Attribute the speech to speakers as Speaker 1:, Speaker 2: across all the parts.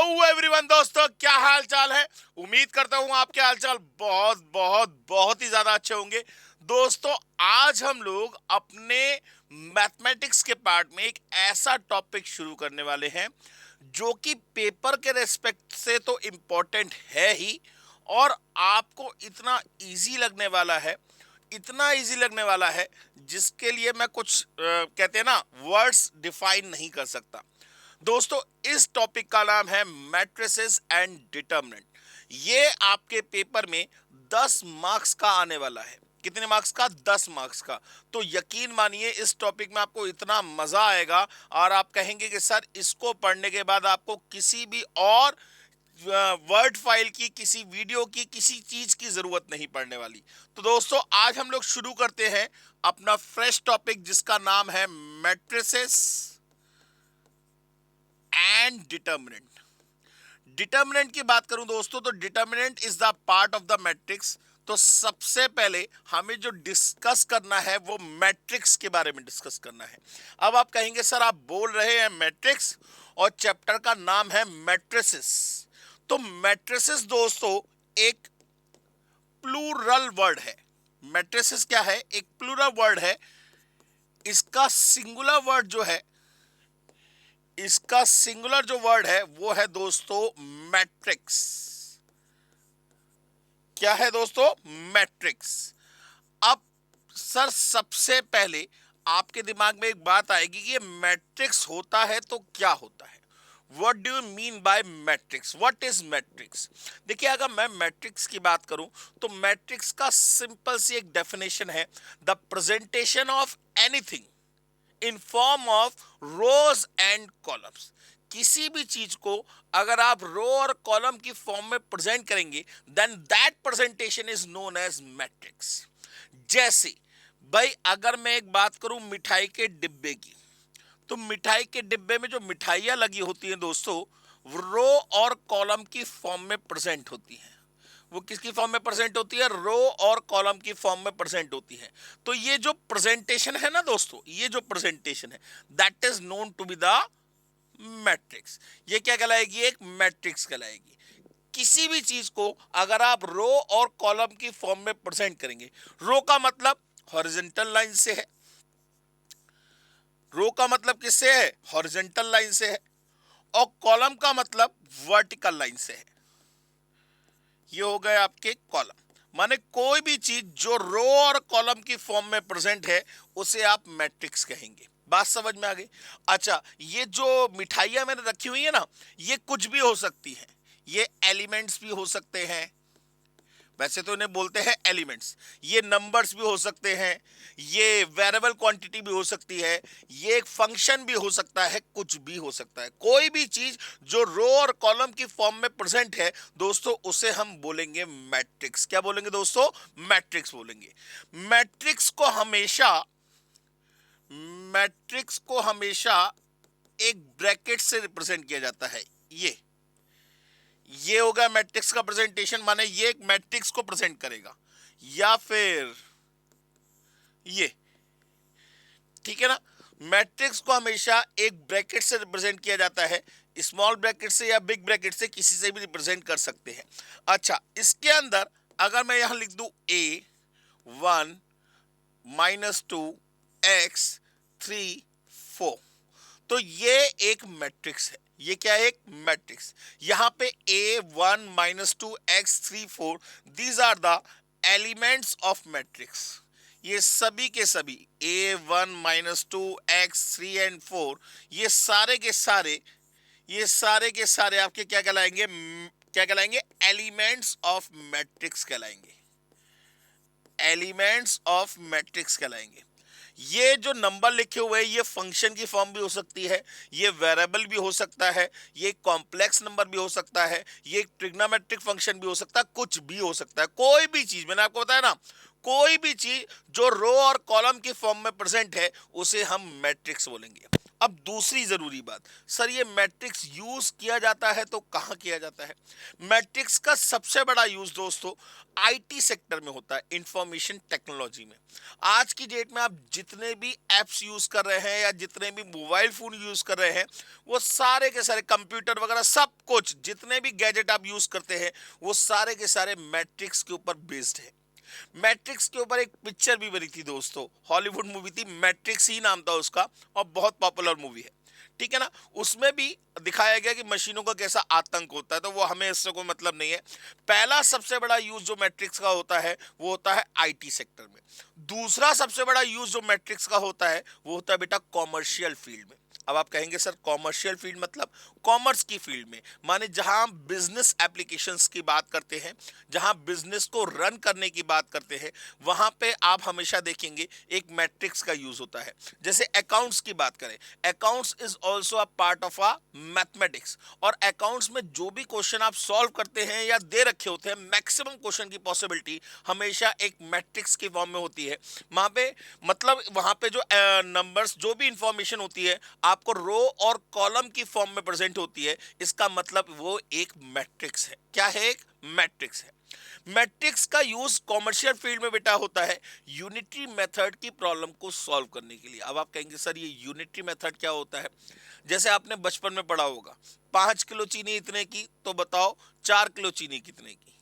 Speaker 1: Hello everyone दोस्तों, क्या हाल चाल है। उम्मीद करता हूं आपके हाल चाल बहुत बहुत बहुत ही ज्यादा अच्छे होंगे। दोस्तों, आज हम लोग अपने मैथमेटिक्स के पार्ट में एक ऐसा टॉपिक शुरू करने वाले हैं जो कि पेपर के रेस्पेक्ट से तो इम्पोर्टेंट है ही, और आपको इतना इजी लगने वाला है, इतना इजी लगने वाला है जिसके लिए मैं कुछ कहते हैं ना, वर्ड्स डिफाइन नहीं कर सकता। दोस्तों, इस टॉपिक का नाम है मैट्रिसेस एंड डिटरमिनेंट। ये आपके पेपर में 10 मार्क्स का आने वाला है। कितने मार्क्स का? 10 मार्क्स का। तो यकीन मानिए, इस टॉपिक में आपको इतना मजा आएगा और आप कहेंगे कि सर, इसको पढ़ने के बाद आपको किसी भी और वर्ड फाइल की, किसी वीडियो की, किसी चीज की जरूरत नहीं पड़ने वाली। तो दोस्तों, आज हम लोग शुरू करते हैं अपना फ्रेश टॉपिक जिसका नाम है मैट्रिसेस एंड डिटर्मिनेंट। डिटर्मिनेंट की बात करूं दोस्तों, तो determinant is the part of the matrix. तो सबसे पहले हमें जो डिस्कस करना है वो मैट्रिक्स के बारे में डिस्कस करना है। अब आप कहेंगे सर, आप बोल रहे हैं मैट्रिक्स और चैप्टर का नाम है मैट्रिसेस। तो मैट्रिसेस दोस्तों एक प्लूरल वर्ड है। मैट्रिसेस क्या है? एक प्लूरल वर्ड है। इसका सिंगुलर वर्ड जो है, इसका सिंगुलर जो वर्ड है वो है दोस्तों मैट्रिक्स। क्या है दोस्तों? मैट्रिक्स। अब सर, सबसे पहले आपके दिमाग में एक बात आएगी कि ये मैट्रिक्स होता है तो क्या होता है। What do you mean by matrix? What is matrix? देखिए, अगर मैं मैट्रिक्स की बात करूं तो मैट्रिक्स का सिंपल सी एक डेफिनेशन है, the presentation of anything in form of rows and columns. किसी भी चीज को अगर आप रो और कॉलम की फॉर्म में प्रेजेंट करेंगे, then that presentation is known as matrix. जैसे भाई, अगर मैं एक बात करूं मिठाई के डिब्बे की, तो मिठाई के डिब्बे में जो मिठाइयां लगी होती हैं दोस्तों, रो और कॉलम की फॉर्म में प्रेजेंट होती हैं। वो किसकी फॉर्म में प्रेजेंट होती है? रो और कॉलम की फॉर्म में प्रेजेंट होती है। तो ये जो प्रेजेंटेशन है ना दोस्तों, ये जो प्रेजेंटेशन है, that is known to be the matrix. ये क्या कहलाएगी? एक मैट्रिक्स कहलाएगी। किसी भी चीज को अगर आप रो और कॉलम की फॉर्म में प्रेजेंट करेंगे, रो का मतलब हॉरिजॉन्टल लाइन से है, रो का मतलब किससे है? हॉरिजॉन्टल लाइन से है, और कॉलम का मतलब वर्टिकल लाइन से है। ये हो गए आपके कॉलम। माने कोई भी चीज जो रो और कॉलम की फॉर्म में प्रेजेंट है उसे आप मैट्रिक्स कहेंगे। बात समझ में आ गई? अच्छा, ये जो मिठाइयां मैंने रखी हुई है ना, ये कुछ भी हो सकती हैं। ये एलिमेंट्स भी हो सकते हैं, वैसे तो इन्हें बोलते हैं एलिमेंट्स। ये नंबर्स भी हो सकते हैं, ये वेरिएबल क्वांटिटी भी हो सकती है, ये एक फंक्शन भी हो सकता है, कुछ भी हो सकता है। कोई भी चीज जो रो और कॉलम की फॉर्म में प्रेजेंट है दोस्तों, उसे हम बोलेंगे मैट्रिक्स। क्या बोलेंगे दोस्तों? मैट्रिक्स बोलेंगे। मैट्रिक्स को हमेशा मैट्रिक्स को हमेशा एक ब्रैकेट से रिप्रेजेंट किया जाता है। ये होगा मैट्रिक्स का प्रेजेंटेशन, माने ये एक मैट्रिक्स को प्रेजेंट करेगा, या फिर ये, ठीक है ना। मैट्रिक्स को हमेशा एक ब्रैकेट से रिप्रेजेंट किया जाता है, स्मॉल ब्रैकेट से या बिग ब्रैकेट से, किसी से भी रिप्रेजेंट कर सकते हैं। अच्छा, इसके अंदर अगर मैं यहां लिख दूं A1 -2 x 3 4, तो ये एक मैट्रिक्स है। ये क्या है? एक मैट्रिक्स। यहां पे A1 -2 x 3 4, these are the elements of matrix. ये सभी के सभी A1 -2 x 3 एंड 4, ये सारे के सारे, ये सारे के सारे आपके क्या कहलाएंगे? क्या कहलाएंगे? एलिमेंट्स ऑफ मैट्रिक्स कहलाएंगे। एलिमेंट्स ऑफ मैट्रिक्स कहलाएंगे। ये जो नंबर लिखे हुए हैं, ये फंक्शन की फॉर्म भी हो सकती है, ये वेरिएबल भी हो सकता है, ये कॉम्प्लेक्स नंबर भी हो सकता है, ये ट्रिग्नोमेट्रिक फंक्शन भी हो सकता है, कुछ भी हो सकता है। कोई भी चीज, मैंने आपको बताया ना, कोई भी चीज जो रो और कॉलम की फॉर्म में प्रेजेंट है उसे हम मैट्रिक्स बोलेंगे। अब दूसरी जरूरी बात, सर ये मैट्रिक्स यूज किया जाता है तो कहाँ किया जाता है? मैट्रिक्स का सबसे बड़ा यूज दोस्तों आईटी सेक्टर में होता है, इंफॉर्मेशन टेक्नोलॉजी में। आज की डेट में आप जितने भी एप्स यूज कर रहे हैं या जितने भी मोबाइल फोन यूज कर रहे हैं, वो सारे के सारे कंप्यूटर वगैरह सब कुछ, जितने भी गैजेट आप यूज करते हैं, वो सारे के सारे मैट्रिक्स के ऊपर बेस्ड है। मैट्रिक्स के ऊपर एक पिक्चर भी बनी थी दोस्तों, हॉलीवुड मूवी थी, मैट्रिक्स ही नाम था उसका, और बहुत पॉपुलर मूवी है, ठीक है ना। उसमें भी दिखाया गया कि मशीनों का कैसा आतंक होता है, तो वो हमें इससे कोई मतलब नहीं है। पहला सबसे बड़ा यूज जो मैट्रिक्स का होता है वो होता है आईटी सेक्टर में। दूसरा सबसे बड़ा यूज जो मैट्रिक्स का होता है वो होता है बेटा कॉमर्शियल फील्ड में। अब आप कहेंगे सर कॉमर्शियल फील्ड मतलब कॉमर्स की फील्ड में, माने जहां हम बिजनेस एप्लीकेशंस की बात करते हैं, जहां बिजनेस को रन करने की बात करते हैं, वहां पे आप हमेशा देखेंगे एक मैट्रिक्स का यूज होता है। जैसे अकाउंट्स की बात करें, accounts is also a part of a mathematics, और अकाउंट्स में जो भी क्वेश्चन आप सॉल्व करते हैं या दे रखे होते हैं, मैक्सिमम क्वेश्चन की पॉसिबिलिटी हमेशा एक मैट्रिक्स की फॉर्म में होती है। वहां पे मतलब वहां पे जो नंबर्स, जो भी इंफॉर्मेशन होती है आपको रो और कॉलम की फॉर्म में प्रेजेंट होती है, इसका मतलब वो एक मैट्रिक्स है। क्या है? एक मैट्रिक्स है। मैट्रिक्स का यूज कॉमर्शियल फील्ड में बेटा होता है यूनिटरी मेथड की प्रॉब्लम को सॉल्व करने के लिए। अब आप कहेंगे सर ये यूनिटरी मेथड क्या होता है? जैसे आपने बचपन में पढ़ा होगा 5 किलो चीनी इतने की, तो बताओ 4 किलो चीनी कितने की।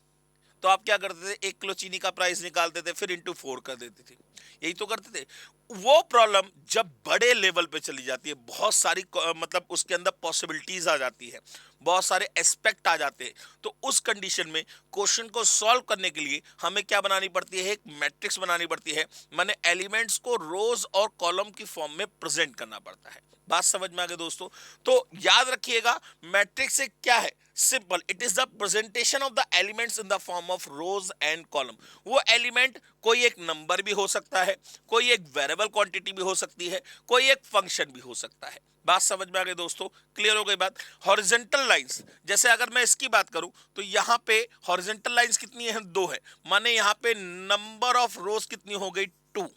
Speaker 1: तो आप क्या करते थे, 1 किलो चीनी का प्राइस निकालते थे, फिर इंटू 4 कर देते थे, यही तो करते थे। वो प्रॉब्लम जब बड़े लेवल पे चली जाती है, बहुत सारी मतलब उसके अंदर पॉसिबिलिटीज आ जाती है, बहुत सारे एस्पेक्ट आ जाते हैं, तो उस कंडीशन में क्वेश्चन को सॉल्व करने के लिए हमें क्या बनानी पड़ती है? एक मैट्रिक्स बनानी पड़ती है, माने एलिमेंट्स को रोज और कॉलम की फॉर्म में प्रेजेंट करना पड़ता है। बात समझ में आ गई दोस्तों? तो याद रखिएगा मैट्रिक्स एक क्या है? Simple, it is the presentation of the elements in the form of rows and column. वो एलिमेंट कोई एक नंबर भी हो सकता है, कोई एक वेरिएबल क्वांटिटी भी हो सकती है, कोई एक फंक्शन भी हो सकता है। बात समझ में आ गई दोस्तों? क्लियर हो गई बात? हॉरिजॉन्टल लाइंस, जैसे अगर मैं इसकी बात करूं तो यहां पे हॉरिजॉन्टल लाइंस कितनी है? 2 है, माने यहां पे नंबर ऑफ रोज कितनी हो गई? 2।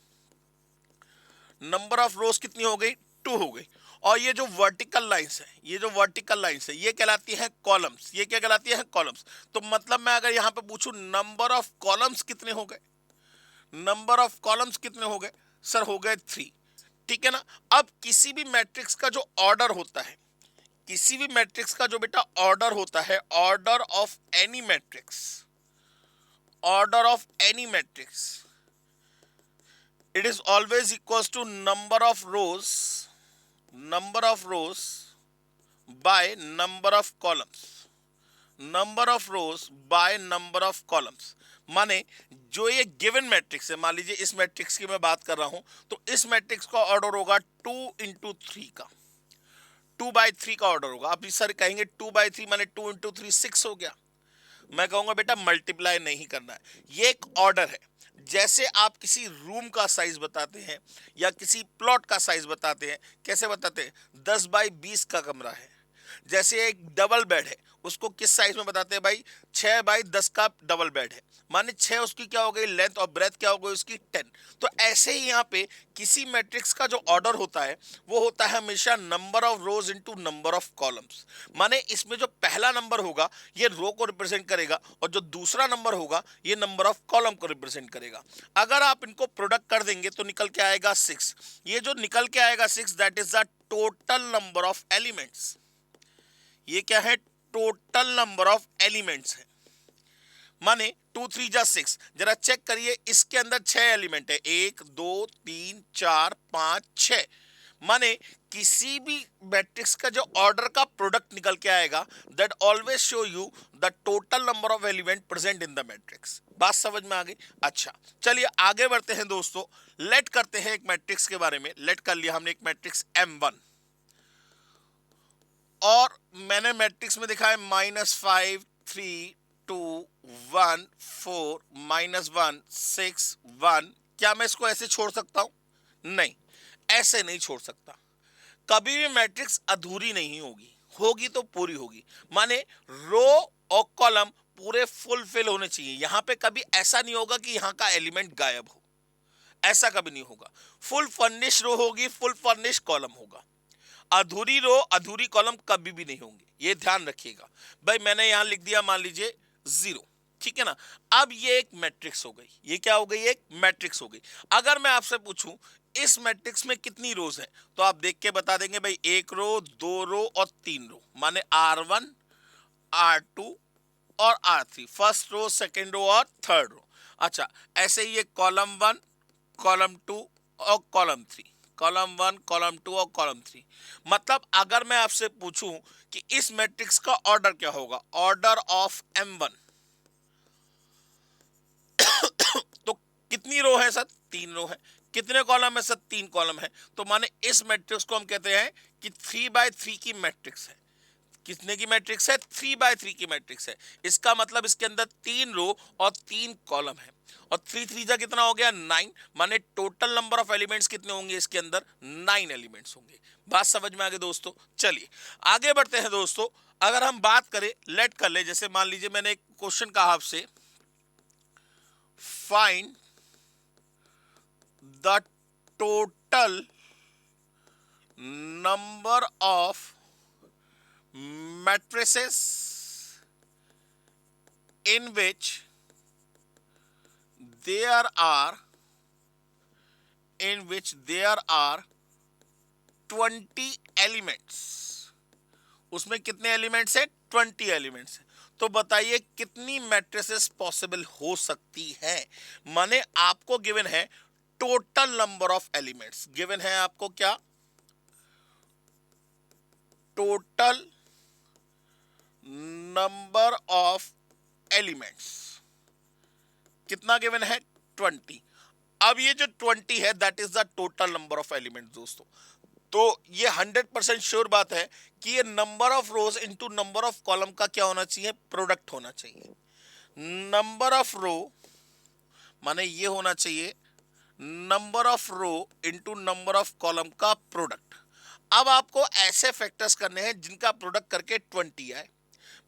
Speaker 1: नंबर ऑफ रोज कितनी हो गई? 2 हो गई। और ये जो वर्टिकल लाइंस है, ये जो वर्टिकल लाइंस है, ये कहलाती है कॉलम्स। ये क्या कहलाती है? कॉलम्स। तो मतलब मैं अगर यहां पे पूछूं नंबर ऑफ कॉलम्स कितने हो गए, नंबर ऑफ कॉलम्स कितने हो गए? सर हो गए 3, ठीक है ना। अब किसी भी मैट्रिक्स का जो ऑर्डर होता है, किसी भी मैट्रिक्स का जो बेटा ऑर्डर होता है, order of any matrix, order of any matrix, it is always equals to number of rows by number of columns, number of rows by number of columns। माने जो ये गिवन मैट्रिक्स है, मान लीजिए इस मैट्रिक्स की मैं बात कर रहा हूं, तो इस मैट्रिक्स का ऑर्डर होगा 2 into 3 का, 2/3 का ऑर्डर होगा। आप सर कहेंगे 2/3 माने 2 into 3 6 हो गया। मैं कहूंगा बेटा मल्टीप्लाई नहीं करना है, ये एक ऑर्डर है। जैसे आप किसी रूम का साइज बताते हैं या किसी प्लॉट का साइज बताते हैं, कैसे बताते हैं? 10/20 का कमरा है। जैसे एक डबल बेड है, उसको किस साइज में बताते हैं भाई? 6/10 का डबल बेड है, माने 6 उसकी क्या हो गई लेंथ, और ब्रेथ क्या हो गई उसकी 10। तो ऐसे ही यहाँ पे किसी मैट्रिक्स का जो ऑर्डर होता है वो होता है हमेशा number of rose into number of columns. माने इसमें जो पहला नंबर होगा ये रो को रिप्रेजेंट करेगा, और जो दूसरा नंबर होगा ये नंबर ऑफ कॉलम को रिप्रेजेंट करेगा। अगर आप इनको प्रोडक्ट कर देंगे तो निकल के आएगा 6। ये जो निकल के आएगा 6, that is the total number of elements. ये क्या है? टोटल नंबर ऑफ एलिमेंट्स है। माने 2 3 जा 6। जरा चेक करिए, इसके अंदर 6 एलिमेंट है, 1 2 3 4 5 6। माने किसी भी मैट्रिक्स का जो ऑर्डर का प्रोडक्ट निकल के आएगा, that always show you the total number of element present in the matrix. बात समझ में आ गई? अच्छा चलिए आगे बढ़ते हैं दोस्तों। लेट करते हैं एक मैट्रिक्स के बारे में। लेट कर लिया हमने एक मैट्रिक्स M1, और मैंने मैट्रिक्स में दिखा है -5 3 2 1 4 -1 6 1। क्या मैं इसको ऐसे छोड़ सकता हूं? नहीं, ऐसे नहीं छोड़ सकता। कभी भी मैट्रिक्स अधूरी नहीं होगी, होगी तो पूरी होगी। माने रो और कॉलम पूरे फुलफिल होने चाहिए। यहां पे कभी ऐसा नहीं होगा कि यहां का एलिमेंट गायब हो, ऐसा कभी नहीं होगा। फुल फर्निश रो होगी, फुल फर्निश कॉलम होगा। अधूरी रो अधूरी कॉलम कभी भी नहीं होंगे, ये ध्यान रखिएगा। भाई मैंने यहां लिख दिया मान लीजिए 0, ठीक है ना। अब ये एक मैट्रिक्स हो गई, ये क्या हो गई, एक मैट्रिक्स हो गई। अगर मैं आपसे पूछूं इस मैट्रिक्स में कितनी रोज हैं, तो आप देख के बता देंगे भाई 1 रो, 2 रो और 3 रो, माने R1 R2 और R3, first row, second row और थर्ड रो। अच्छा, ऐसे ही ये कॉलम 1, कॉलम 2 और कॉलम 3, कॉलम 1, कॉलम 2 और कॉलम 3। मतलब अगर मैं आपसे पूछूं कि इस मैट्रिक्स का ऑर्डर क्या होगा, ऑर्डर ऑफ M1, तो कितनी रो है सर, 3 रो है। कितने कॉलम है सर, 3 कॉलम है। तो माने इस मैट्रिक्स को हम कहते हैं कि 3x3 की मैट्रिक्स है। कितने की मैट्रिक्स है, 3x3 की मैट्रिक्स है। इसका मतलब इसके अंदर 3 रो और 3 कॉलम है, और 3 3 जा कितना हो गया, 9, माने टोटल नंबर ऑफ एलिमेंट्स कितने होंगे इसके अंदर, 9 एलिमेंट्स होंगे। बात समझ में आ गई दोस्तों। चलिए आगे बढ़ते हैं दोस्तों। अगर हम बात करें, लेट कर ले, जैसे मान लीजिए मैंने एक क्वेश्चन कहा आपसे, find the total number of matrices in which there are 20 elements। उसमें कितने एलिमेंट्स है, 20 एलिमेंट्स है। तो बताइए कितनी मैट्रिसेस पॉसिबल हो सकती है। माने आपको गिवन है total number of elements, given है आपको क्या, टोटल नंबर ऑफ एलिमेंट्स कितना गिवन है, 20। अब ये जो 20 है that is the total number of elements दोस्तों। तो ये 100% श्योर बात है कि ये number of rose into number of column का क्या होना चाहिए, प्रोडक्ट होना चाहिए। नंबर ऑफ रो माने ये होना चाहिए number of row into number of column का प्रोडक्ट। अब आपको ऐसे फैक्टर्स करने हैं जिनका प्रोडक्ट करके 20 आए।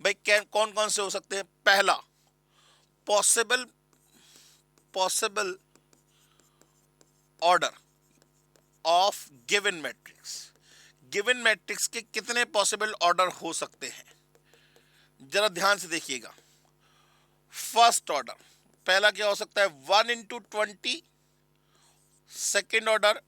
Speaker 1: भाई कौन कौन से हो सकते हैं, पहला possible order of given matrix. Given matrix के कितने पॉसिबल ऑर्डर हो सकते हैं, जरा ध्यान से देखिएगा। फर्स्ट ऑर्डर, पहला क्या हो सकता है, 1 इंटू 20। Second order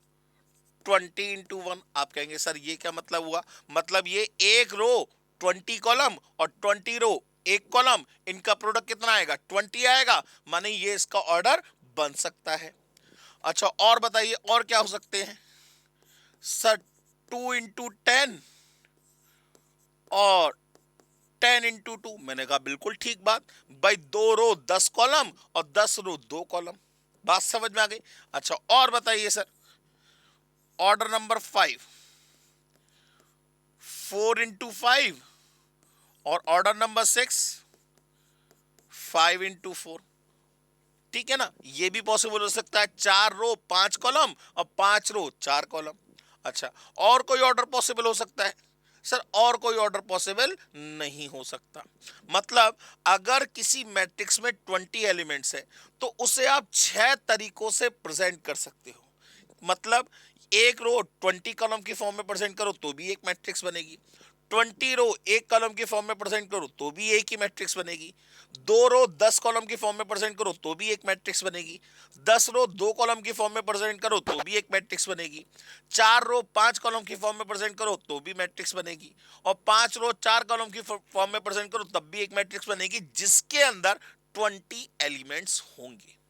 Speaker 1: 20 into 1। आप कहेंगे सर ये क्या मतलब हुआ, मतलब ये एक रो 20 कॉलम और 20 रो एक कॉलम, इनका प्रोडक्ट कितना आएगा, 20 आएगा, माने ये इसका ऑर्डर बन सकता है। अच्छा और बताइए और क्या हो सकते हैं सर, 2 इंटू 10 और 10 इंटू 2। मैंने कहा बिल्कुल ठीक बात भाई, 2 रो 10 कॉलम और 10 रो 2 कॉलम। बात समझ में आ गई। अच्छा और बताइए सर, ऑर्डर नंबर 5, 4 इंटू 5 और ऑर्डर नंबर 6, 5 इंटू 4। ठीक है ना, ये भी पॉसिबल हो सकता है, 4 रो 5 कॉलम और 5 रो 4 कॉलम। अच्छा और कोई ऑर्डर पॉसिबल हो सकता है सर, और कोई ऑर्डर पॉसिबल नहीं हो सकता। मतलब अगर किसी मैट्रिक्स में 20 एलिमेंट्स है तो उसे आप 6 तरीकों से प्रेजेंट कर सकते हो। मतलब एक रो 20 कॉलम की फॉर्म में प्रेजेंट करो तो भी एक मैट्रिक्स बनेगी, 20 रो एक कॉलम की फॉर्म में प्रेजेंट करो तो भी एक ही मैट्रिक्स बनेगी, 2 रो 10 कॉलम की फॉर्म में प्रेजेंट करो तो भी एक मैट्रिक्स बनेगी, 10 रो 2 कॉलम की फॉर्म में प्रेजेंट करो तो भी एक मैट्रिक्स बनेगी, 4 रो 5 कॉलम की फॉर्म में प्रेजेंट करो तो भी मैट्रिक्स बनेगी, और 5 रो 4 कॉलम की फॉर्म में प्रेजेंट करो तब भी एक मैट्रिक्स बनेगी, जिसके अंदर 20 एलिमेंट्स होंगे।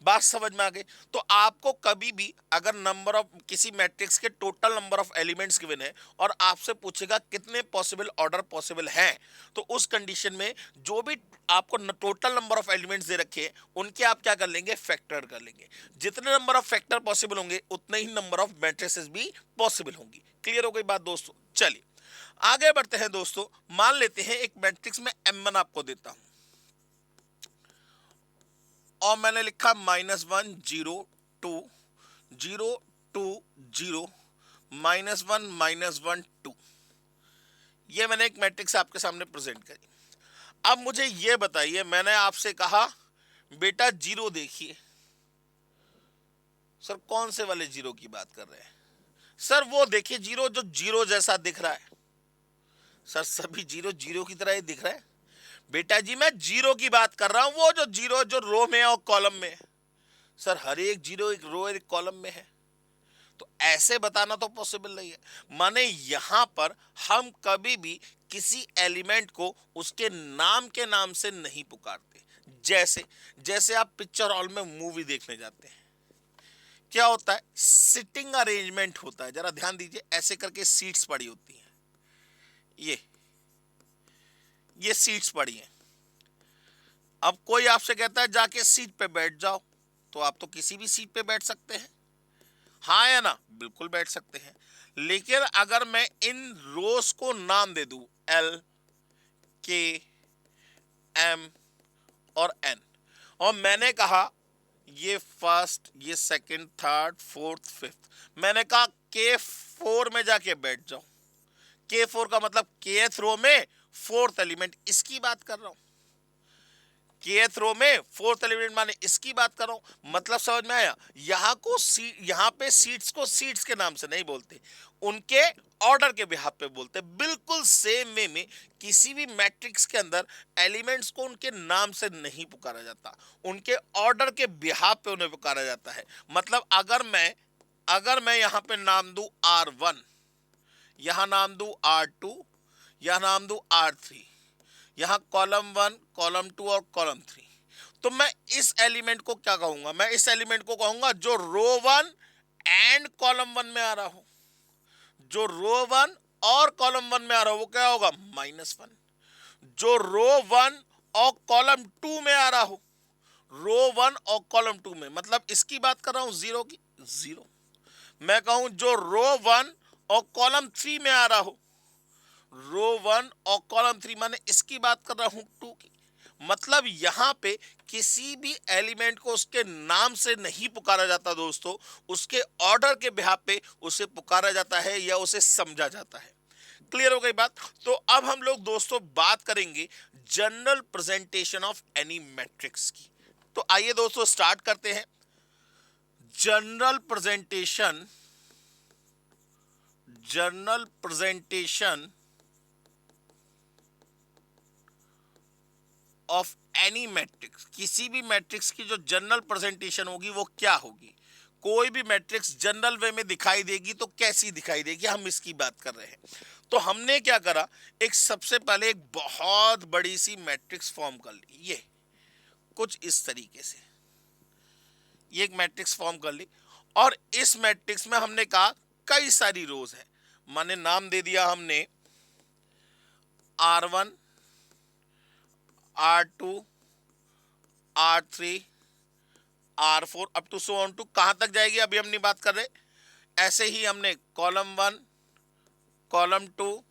Speaker 1: बात समझ में आ गई। तो आपको कभी भी अगर नंबर ऑफ किसी मैट्रिक्स के total number of elements given है और आपसे पूछेगा कितने पॉसिबल ऑर्डर पॉसिबल हैं, तो उस कंडीशन में जो भी आपको total number of elements they रखे हैं उनके आप क्या कर लेंगे, फैक्टर कर लेंगे। जितने नंबर ऑफ फैक्टर पॉसिबल होंगे उतने ही नंबर ऑफ मैट्रिसेस भी पॉसिबल होंगी। क्लियर हो गई बात दोस्तों। चलिए आगे बढ़ते हैं दोस्तों। मान लेते हैं एक मैट्रिक्स में M1 आपको देता हूं और मैंने लिखा -1 0 2 0 2 0 -1 -1 2। ये मैंने एक मैट्रिक्स आपके सामने प्रेजेंट करी। अब मुझे ये बताइए, मैंने आपसे कहा बेटा जीरो देखिए, सर कौन से वाले जीरो की बात कर रहे हैं, सर वो देखिए जीरो, जो जीरो जैसा दिख रहा है। सर सभी जीरो जीरो की तरह ही दिख रहा है। बेटा जी मैं जीरो की बात कर रहा हूं, वो जो जीरो जो रो में और कॉलम में है। सर हर एक जीरो एक रो एक कॉलम में है, तो ऐसे बताना तो पॉसिबल नहीं है। माने यहां पर हम कभी भी किसी एलिमेंट को उसके नाम के नाम से नहीं पुकारते। जैसे जैसे आप पिक्चर हॉल में मूवी देखने जाते हैं, क्या होता है, सिटिंग अरेंजमेंट होता है। जरा ध्यान दीजिए, ऐसे करके सीट्स पड़ी होती हैं, ये सीट्स पड़ी हैं। अब कोई आपसे कहता है जाके सीट पे बैठ जाओ, तो आप तो किसी भी सीट पे बैठ सकते हैं, हाँ या ना, बिल्कुल बैठ सकते हैं। लेकिन अगर मैं इन रोज को नाम दे दूं एल, के, एम और एन, और मैंने कहा ये फर्स्ट, ये सेकंड, थर्ड, फोर्थ, फिफ्थ, मैंने कहा के फोर में जाके बैठ जाओ। के फोर का मतलब केथ रो में फोर्थ एलिमेंट, इसकी बात कर रहा हूं। केथ रो में फोर्थ एलिमेंट माने इसकी बात कर रहा हूं। मतलब समझ में आया? यहां पे सीट्स को सीट्स के नाम से नहीं बोलते, उनके ऑर्डर के बिहाफ पे बोलते। बिल्कुल सेम वे में किसी भी मैट्रिक्स के अंदर एलिमेंट्स को उनके नाम से नहीं पुकारा जाता, उनके ऑर्डर के बिहाफ पे उन्हें पुकारा जाता है। मतलब अगर मैं यहां पे नाम दूं R1, यहां नाम दूं R2, यहां नाम दूं R3, यहां कॉलम 1, कॉलम 2 और कॉलम 3, तो मैं इस एलिमेंट को क्या कहूंगा? मैं इस एलिमेंट को कहूंगा जो रो 1 एंड कॉलम 1 में आ रहा हो। जो रो 1 और कॉलम 1 में आ रहा हो वो क्या होगा? -1। जो रो 1 और कॉलम 2 में आ रहा हो, रो 1 और कॉलम 2 में, मतलब इसकी बात कर रहा हूं जीरो की, जीरो। मैं कहूं जो रो 1 और कॉलम 3 में आ रहा हो, रो 1 और कॉलम 3, माने इसकी बात कर रहा हूं 2 की। मतलब यहां पे किसी भी एलिमेंट को उसके नाम से नहीं पुकारा जाता दोस्तों, उसके ऑर्डर के बिहाफ पे उसे पुकारा जाता है या उसे समझा जाता है। क्लियर हो गई बात? तो अब हम लोग दोस्तों बात करेंगे general presentation of any matrix की। तो आइए दोस्तों स्टार्ट करते हैं। General presentation of any matrix, किसी भी मैट्रिक्स की जो जनरल प्रेजेंटेशन होगी वो क्या होगी? कोई भी मैट्रिक्स जनरल वे में दिखाई देगी तो कैसी दिखाई देगी, हम इसकी बात कर रहे हैं। तो हमने क्या करा, एक सबसे पहले एक बहुत बड़ी सी मैट्रिक्स फॉर्म कर ली, ये कुछ इस तरीके से, ये एक मैट्रिक्स फॉर्म कर ली। और इस मैट्रिक्स में हमने कहा कई सारी रोज है, माने नाम दे दिया हमने R1, R2, R3, R4 up to so on to, कहां तक जाएगी अभी हम नहीं बात कर रहे। ऐसे ही हमने column 1, column 2,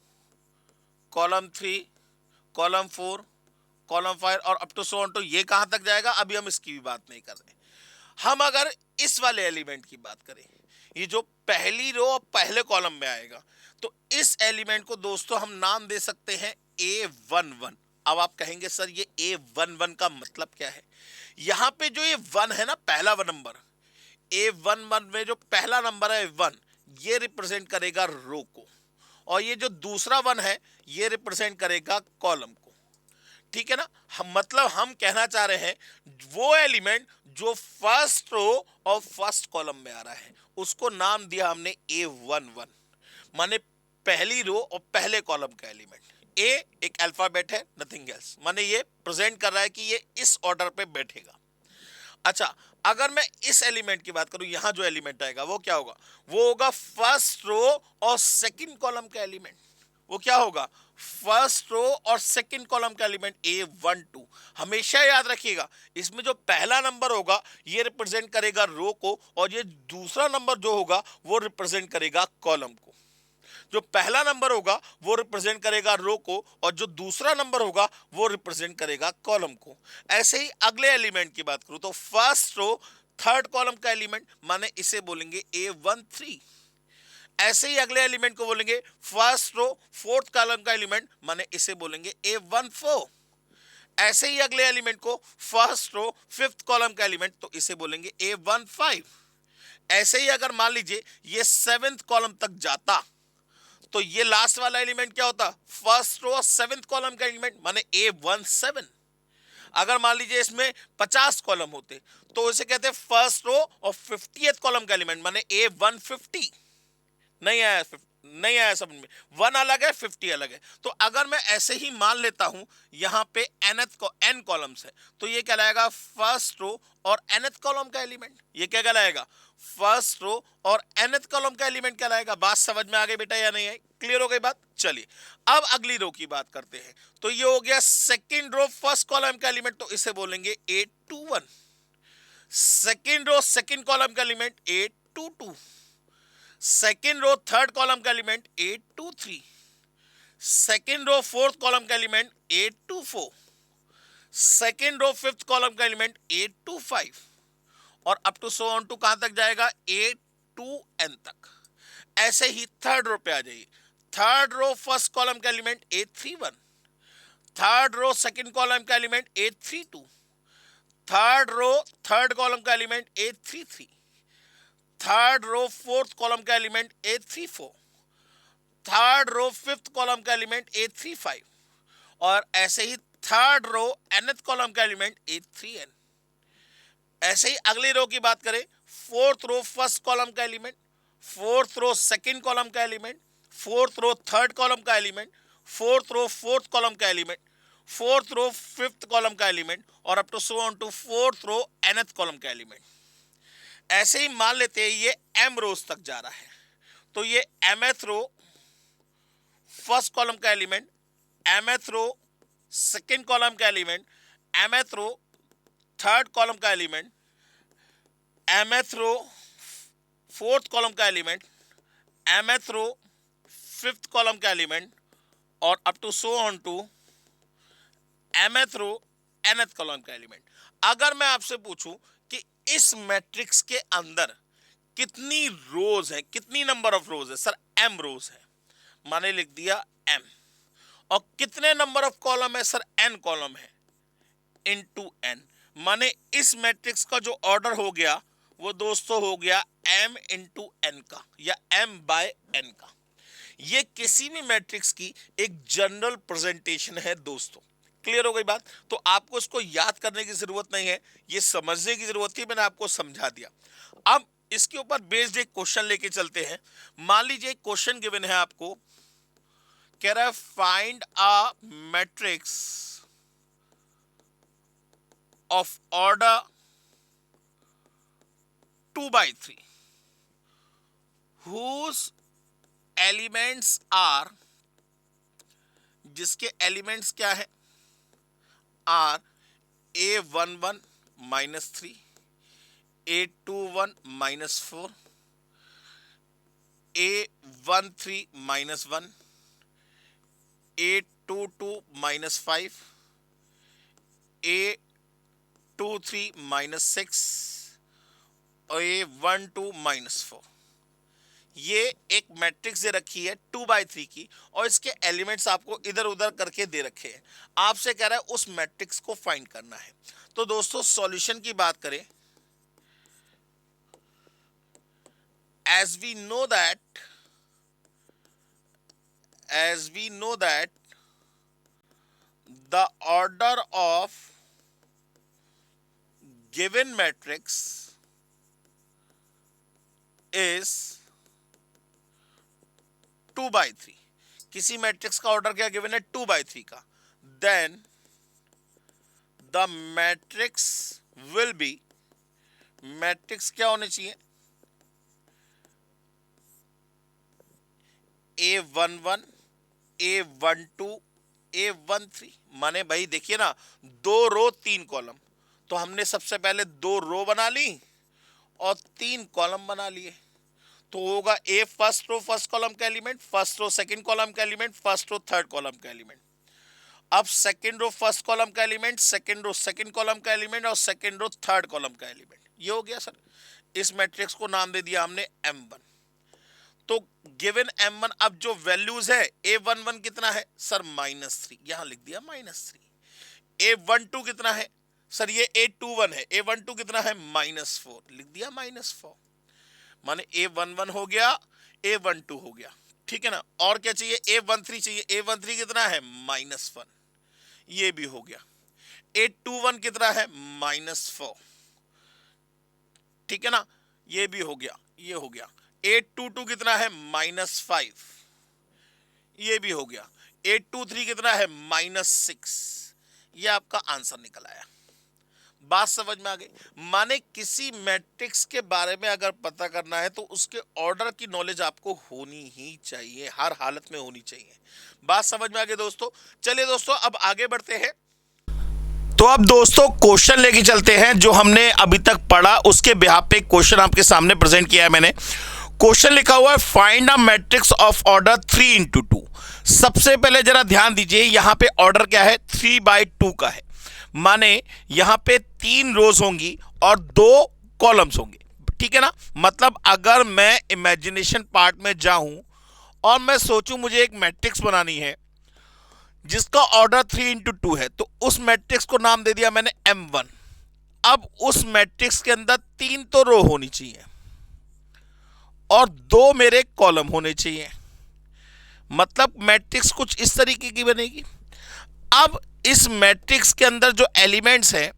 Speaker 1: column 3, column 4, column 5 और up to so on to, ये कहां तक जाएगा अभी हम इसकी भी बात नहीं कर रहे। हम अगर इस वाले एलिमेंट की बात करें, ये जो पहली रो और पहले कॉलम में आएगा, तो इस एलिमेंट को दोस्तों हम नाम दे सकते हैं A11। अब आप कहेंगे सर ये A11 का मतलब क्या है? यहां पे जो ये 1 है ना, पहला नंबर, A11 में जो पहला नंबर है 1, ये रिप्रेजेंट करेगा रो को, और ये जो दूसरा 1 है ये रिप्रेजेंट करेगा कॉलम को। ठीक है ना? मतलब हम कहना चाह रहे हैं वो एलिमेंट जो फर्स्ट रो और फर्स्ट कॉलम में आ रहा है उसको नाम दिया हमने A11, माने पहली रो और पहले कॉलम का एलिमेंट। ए एक अल्फाबेट है, नथिंग एल्स, माने ये प्रेजेंट कर रहा है कि ये इस ऑर्डर पे बैठेगा। अच्छा, अगर मैं इस एलिमेंट की बात करूं, यहां जो एलिमेंट आएगा वो क्या होगा? वो होगा फर्स्ट रो और सेकंड कॉलम का एलिमेंट। वो क्या होगा? फर्स्ट रो और सेकंड कॉलम का एलिमेंट A12। हमेशा याद रखिएगा, इसमें जो पहला नंबर होगा ये रिप्रेजेंट करेगा रो को, और ये दूसरा नंबर जो होगा वो रिप्रेजेंट करेगा कॉलम को। जो पहला नंबर होगा वो रिप्रेजेंट करेगा रो को, और जो दूसरा नंबर होगा वो रिप्रेजेंट करेगा कॉलम को। ऐसे ही अगले एलिमेंट की बात करूं तो फर्स्ट रो थर्ड कॉलम का एलिमेंट, माने इसे बोलेंगे A13। ऐसे ही अगले एलिमेंट को बोलेंगे फर्स्ट रो फोर्थ कॉलम का एलिमेंट, माने इसे बोलेंगे A14। ऐसे ही अगले एलिमेंट को फर्स्ट रो फिफ्थ कॉलम का एलिमेंट, तो इसे बोलेंगे A15। ऐसे ही अगर मान लीजिए ये 7th कॉलम तक जाता तो ये लास्ट वाला एलिमेंट क्या होता, फर्स्ट रो 7th कॉलम का एलिमेंट, माने A17। अगर मान लीजिए इसमें 50 कॉलम होते तो इसे कहते हैं फर्स्ट रो और 50th कॉलम का एलिमेंट, माने A150। नहीं आया, नहीं आया समझ में, 1 अलग है 50 अलग है। तो अगर मैं ऐसे ही मान लेता हूं यहां पे nth को n कॉलम्स है तो ये कहलाएगा फर्स्ट रो और nth कॉलम का एलिमेंट। ये क्या कहलाएगा, फर्स्ट रो और nth कॉलम का एलिमेंट कहलाएगा। बात समझ में आ गई बेटा या नहीं आई, क्लियर हो गई बात। चलिए अब अगली रो की बात करते हैं। तो ये हो गया सेकेंड रो फर्स्ट कॉलम का एलिमेंट, तो इसे बोलेंगे 821। सेकेंड रो सेकेंड कॉलम का element 822। Second row third column का element 823। Second row fourth column का element 824। Second row fifth column का एलिमेंट 825 और up to so on to कहां तक जाएगा, 8 टू n तक। ऐसे ही थर्ड रो पे आ जाइए। थर्ड रो फर्स्ट कॉलम का element 831। Third row second column का element 832। Third row third column का element 833। Third row fourth column का element 834। Third row fifth column का एलिमेंट 835 और ऐसे ही थर्ड रो nth कॉलम का एलिमेंट 83n। ऐसे ही अगली रो की बात करें, फोर्थ रो फर्स्ट कॉलम का element, fourth row second column का एलिमेंट, फोर्थ रो थर्ड कॉलम का element, fourth row fourth column का element, fourth row fifth column का एलिमेंट और up to so on to fourth row nth column का element. ऐसे ही मान लेते हैं ये m रोज तक जा रहा है तो ये mth रो फर्स्ट कॉलम का element, mth row second column का element, mth row third column का element, mth row fourth column का element, mth row fifth column का एलिमेंट और up to so on to mth row nth column का element. अगर मैं आपसे पूछूं कि इस मैट्रिक्स के अंदर कितनी रोज है, कितनी नंबर ऑफ रोज है, सर m रोज है, माने लिख दिया m। और कितने नंबर ऑफ कॉलम है, सर n कॉलम है, इनटू n। माने इस मैट्रिक्स का जो ऑर्डर हो गया वो दोस्तों हो गया m इंटू n का या m बाय n का। ये किसी भी मैट्रिक्स की एक जनरल प्रेजेंटेशन है दोस्तों। क्लियर हो गई बात। तो आपको इसको याद करने की जरूरत नहीं है, ये समझने की जरूरत थी, मैंने आपको समझा दिया। अब इसके ऊपर बेस्ड एक क्वेश्चन लेके चलते हैं। मान लीजिए एक क्वेश्चन गिवन है आपको, कह रहा है find a matrix of order 2/3 whose elements are, जिसके एलिमेंट्स क्या है, are A11 -3, A21 -4, A13 -1, A22 -5, A23 -6 और A12 -4। ये एक मैट्रिक्स दे रखी है 2/3 की और इसके एलिमेंट्स आपको इधर उधर करके दे रखे हैं। आपसे कह रहा है उस मैट्रिक्स को फाइंड करना है। तो दोस्तों सॉल्यूशन की बात करें, as we know that the order of given matrix is 2/3। किसी मैट्रिक्स का ऑर्डर क्या गिवन है, 2/3 का। Then the matrix will be, matrix क्या होने चाहिए, A11, A12, A13। माने भाई देखिए ना, 2 रो 3 कॉलम, तो हमने सबसे पहले 2 रो बना ली और 3 कॉलम बना लिए। तो होगा a first row first column का element, first row second column का element, first row third column का एलिमेंट। अब सेकंड रो फर्स्ट कॉलम का element, second row second column का एलिमेंट और सेकंड रो थर्ड कॉलम का एलिमेंट। ये हो गया सर। इस मैट्रिक्स को नाम दे दिया हमने M1। तो गिवन M1, अब जो वैल्यूज है A11 कितना है सर, -3, यहां लिख दिया -3। A12 कितना है सर, ये A21 है, A12 कितना है, -4, लिख दिया -4। माने A11 हो गया, A12 हो गया, ठीक है ना। और क्या चाहिए, A13 चाहिए। A13 कितना है, -1, ये भी हो गया। A21 कितना है, -4, ठीक है ना, ये भी हो गया, ये हो गया। A22 कितना है, -5, ये भी हो गया। 823 कितना है, -6, ये आपका आंसर निकल आया। बात समझ में आ गई। माने किसी मैट्रिक्स के बारे में अगर पता करना है तो उसके ऑर्डर की नॉलेज आपको होनी ही चाहिए, हर हालत में होनी चाहिए। बात समझ में आ गई दोस्तों। चलिए दोस्तों अब आगे बढ़ते हैं। तो अब दोस्तों क्वेश्चन लेके चलते हैं जो हमने अभी तक पढ़ा, उसके बिहाफ पे क्वेश्चन आपके सामने प्रेजेंट किया है मैंने। क्वेश्चन लिखा हुआ है find a matrix of order 3×2। सबसे पहले जरा ध्यान दीजिए, यहां पे ऑर्डर क्या है, 3/2 का है। माने यहां पे 3 रोज होंगी और 2 कॉलम्स होंगे, ठीक है ना। मतलब अगर मैं इमेजिनेशन पार्ट में जाऊं और मैं सोचूं मुझे एक मैट्रिक्स बनानी है जिसका ऑर्डर 3×2 है, तो उस मैट्रिक्स को नाम दे दिया मैंने M1। अब उस मैट्रिक्स के अंदर 3 तो रो होनी चाहिए और 2 मेरे कॉलम होने चाहिए। मतलब मैट्रिक्स कुछ इस तरीके की बनेगी। अब इस मैट्रिक्स के अंदर जो एलिमेंट्स हैं,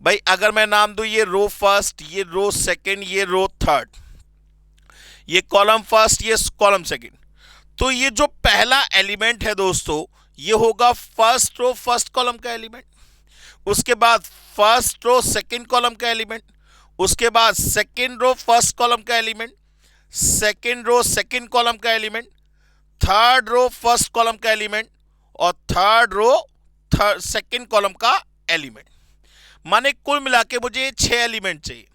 Speaker 1: भाई अगर मैं नाम दूं ये रो फर्स्ट, ये रो सेकंड, ये रो थर्ड, ये कॉलम फर्स्ट, ये कॉलम सेकंड, तो ये जो पहला एलिमेंट है दोस्तों, ये होगा फर्स्ट रो फर्स्ट कॉलम का एलिमेंट। उसके बाद फर्स्ट रो सेकंड कॉलम का एलिमेंट, उसके बाद सेकंड रो फर्स्ट कॉलम का element, second row second column का element, third row first column का एलिमेंट और थर्ड रो सेकंड कॉलम का एलिमेंट। माने कुल मिला के मुझे 6 एलिमेंट चाहिए।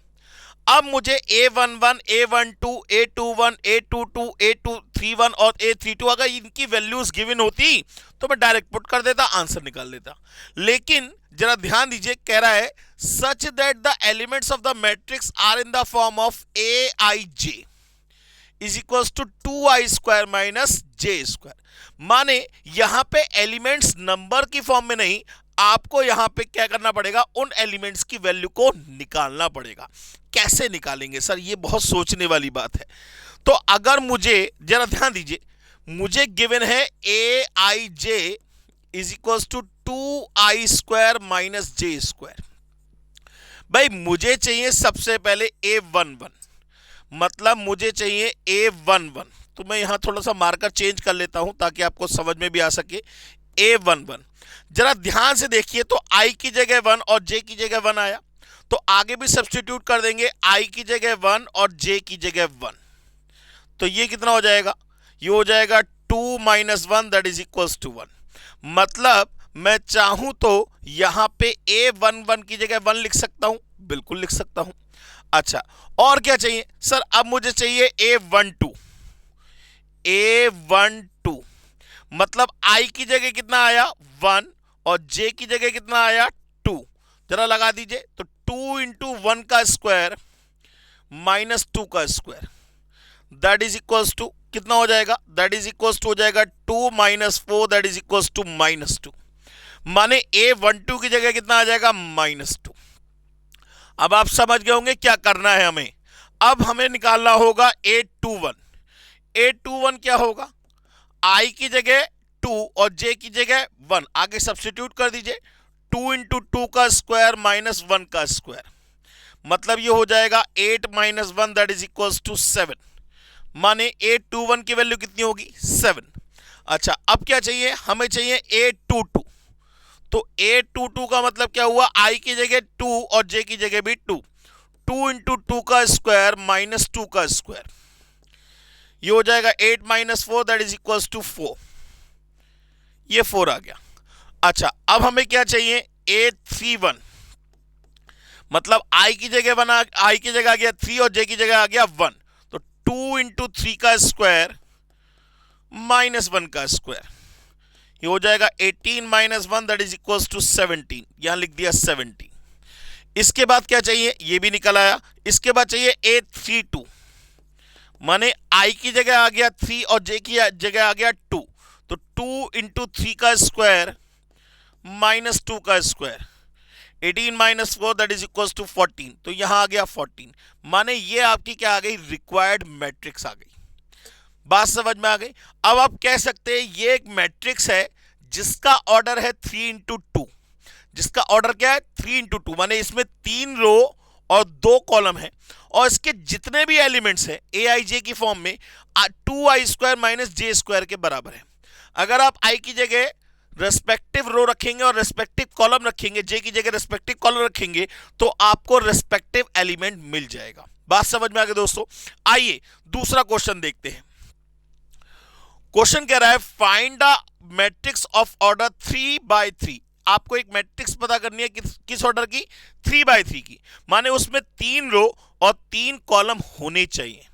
Speaker 1: अब मुझे A11, A12, A21, A22, A31 और A32 अगर इनकी वैल्यूज गिवन होती तो मैं डायरेक्ट पुट कर देता, आंसर निकाल लेता। लेकिन जरा ध्यान दीजिए, कह रहा है such that the elements of the matrix are in the form of Aij is equal to 2i² minus j²। माने यहां पे एलिमेंट्स नंबर की फॉर्म में नहीं, आपको यहां पे क्या करना पड़ेगा, उन एलिमेंट्स की वैल्यू को निकालना पड़ेगा। कैसे निकालेंगे सर, ये बहुत सोचने वाली बात है। तो अगर मुझे, जरा ध्यान दीजिए, मुझे गिवन है Aij is equal to 2i² minus j²। भाई मुझे चाहिए सबसे पहले A11, मतलब मुझे चाहिए A11। तो मैं यहां थोड़ा सा मार्कर चेंज कर लेता हूं ताकि आपको समझ में भी आ सके। A11 जरा ध्यान से देखिए, तो i की जगह 1 और j की जगह 1 आया, तो आगे भी सब्स्टिट्यूट कर देंगे, i की जगह 1 और j की जगह 1। तो ये कितना हो जाएगा, ये हो जाएगा 2 - 1 दैट इज इक्वल्स टू 1। मतलब मैं चाहूं तो यहां पे A11 की जगह 1 लिख सकता हूं, बिल्कुल लिख सकता हूं। अच्छा और क्या चाहिए सर, अब मुझे चाहिए A12। A12 मतलब i की जगह कितना आया 1 और j की जगह कितना आया 2। जरा लगा दीजिए, तो 2 इंटू 1 का स्क्वायर माइनस 2 का square that is equals to कितना हो जाएगा, दैट इज इक्वल्स टू हो जाएगा 2 - 4 दैट इज इक्वल्स टू -2। माने A12 की जगह कितना आ जाएगा -2। अब आप समझ गए होंगे क्या करना है हमें। अब हमें निकालना होगा A21। A21 क्या होगा, i की जगह 2 और j की जगह 1 आगे सब्स्टिट्यूट कर दीजिए, 2 इंटू 2 का स्क्वायर माइनस 1 का स्क्वायर, मतलब ये हो जाएगा 8 - 1 दैट इज इक्वल्स टू 7। माने A21 की वैल्यू कितनी होगी 7। अच्छा अब क्या चाहिए, हमें चाहिए A22। तो A22 का मतलब क्या हुआ, i की जगह 2 और j की जगह भी 2, 2 इंटू 2 का स्क्वायर माइनस 2 का स्क्वायर, ये हो जाएगा 8 - 4 दैट इज इक्वल्स टू 4। ये 4 आ गया। अच्छा अब हमें क्या चाहिए A31, मतलब i की जगह 1 i की जगह आ गया 3 और j की जगह आ गया 1, तो 2 इंटू 3 का स्क्वायर माइनस 1 का स्क्वायर, ये हो जाएगा 18 - 1 दैट इज इक्वल्स टू 17। यहां लिख दिया 17। इसके बाद क्या चाहिए, ये भी निकल आया। इसके बाद चाहिए A32, माने i की जगह आ गया 3 और j की जगह आ गया 2, तो 2 इंटू 3 का स्क्वायर माइनस 2 का square, 18 minus 4 that is equal to 14, तो यहां आ गया 14, माने ये आपकी क्या आ गई, रिक्वायर्ड मैट्रिक्स आ गई। बात समझ में आ गई। अब आप कह सकते हैं ये एक मैट्रिक्स है जिसका ऑर्डर है 3 इंटू टू, जिसका ऑर्डर क्या है 3 इंटू टू, माने इसमें 3 रो और 2 कॉलम है, और इसके जितने भी एलिमेंट्स हैं ए आई जे की फॉर्म में 2i² माइनस जे स्क्वायर के बराबर है। अगर आप आई की जगह रेस्पेक्टिव रो रखेंगे और रेस्पेक्टिव कॉलम रखेंगे, जे की जगह रेस्पेक्टिव कॉलम रखेंगे, तो आपको रेस्पेक्टिव एलिमेंट मिल जाएगा। बात समझ में आ गई दोस्तों। आइए दूसरा क्वेश्चन देखते हैं। क्वेश्चन कह रहा है find the matrix of order 3/3। आपको एक मैट्रिक्स पता करनी है किस ऑर्डर की, 3/3 की, माने उसमें 3 रो और 3 कॉलम होने चाहिए,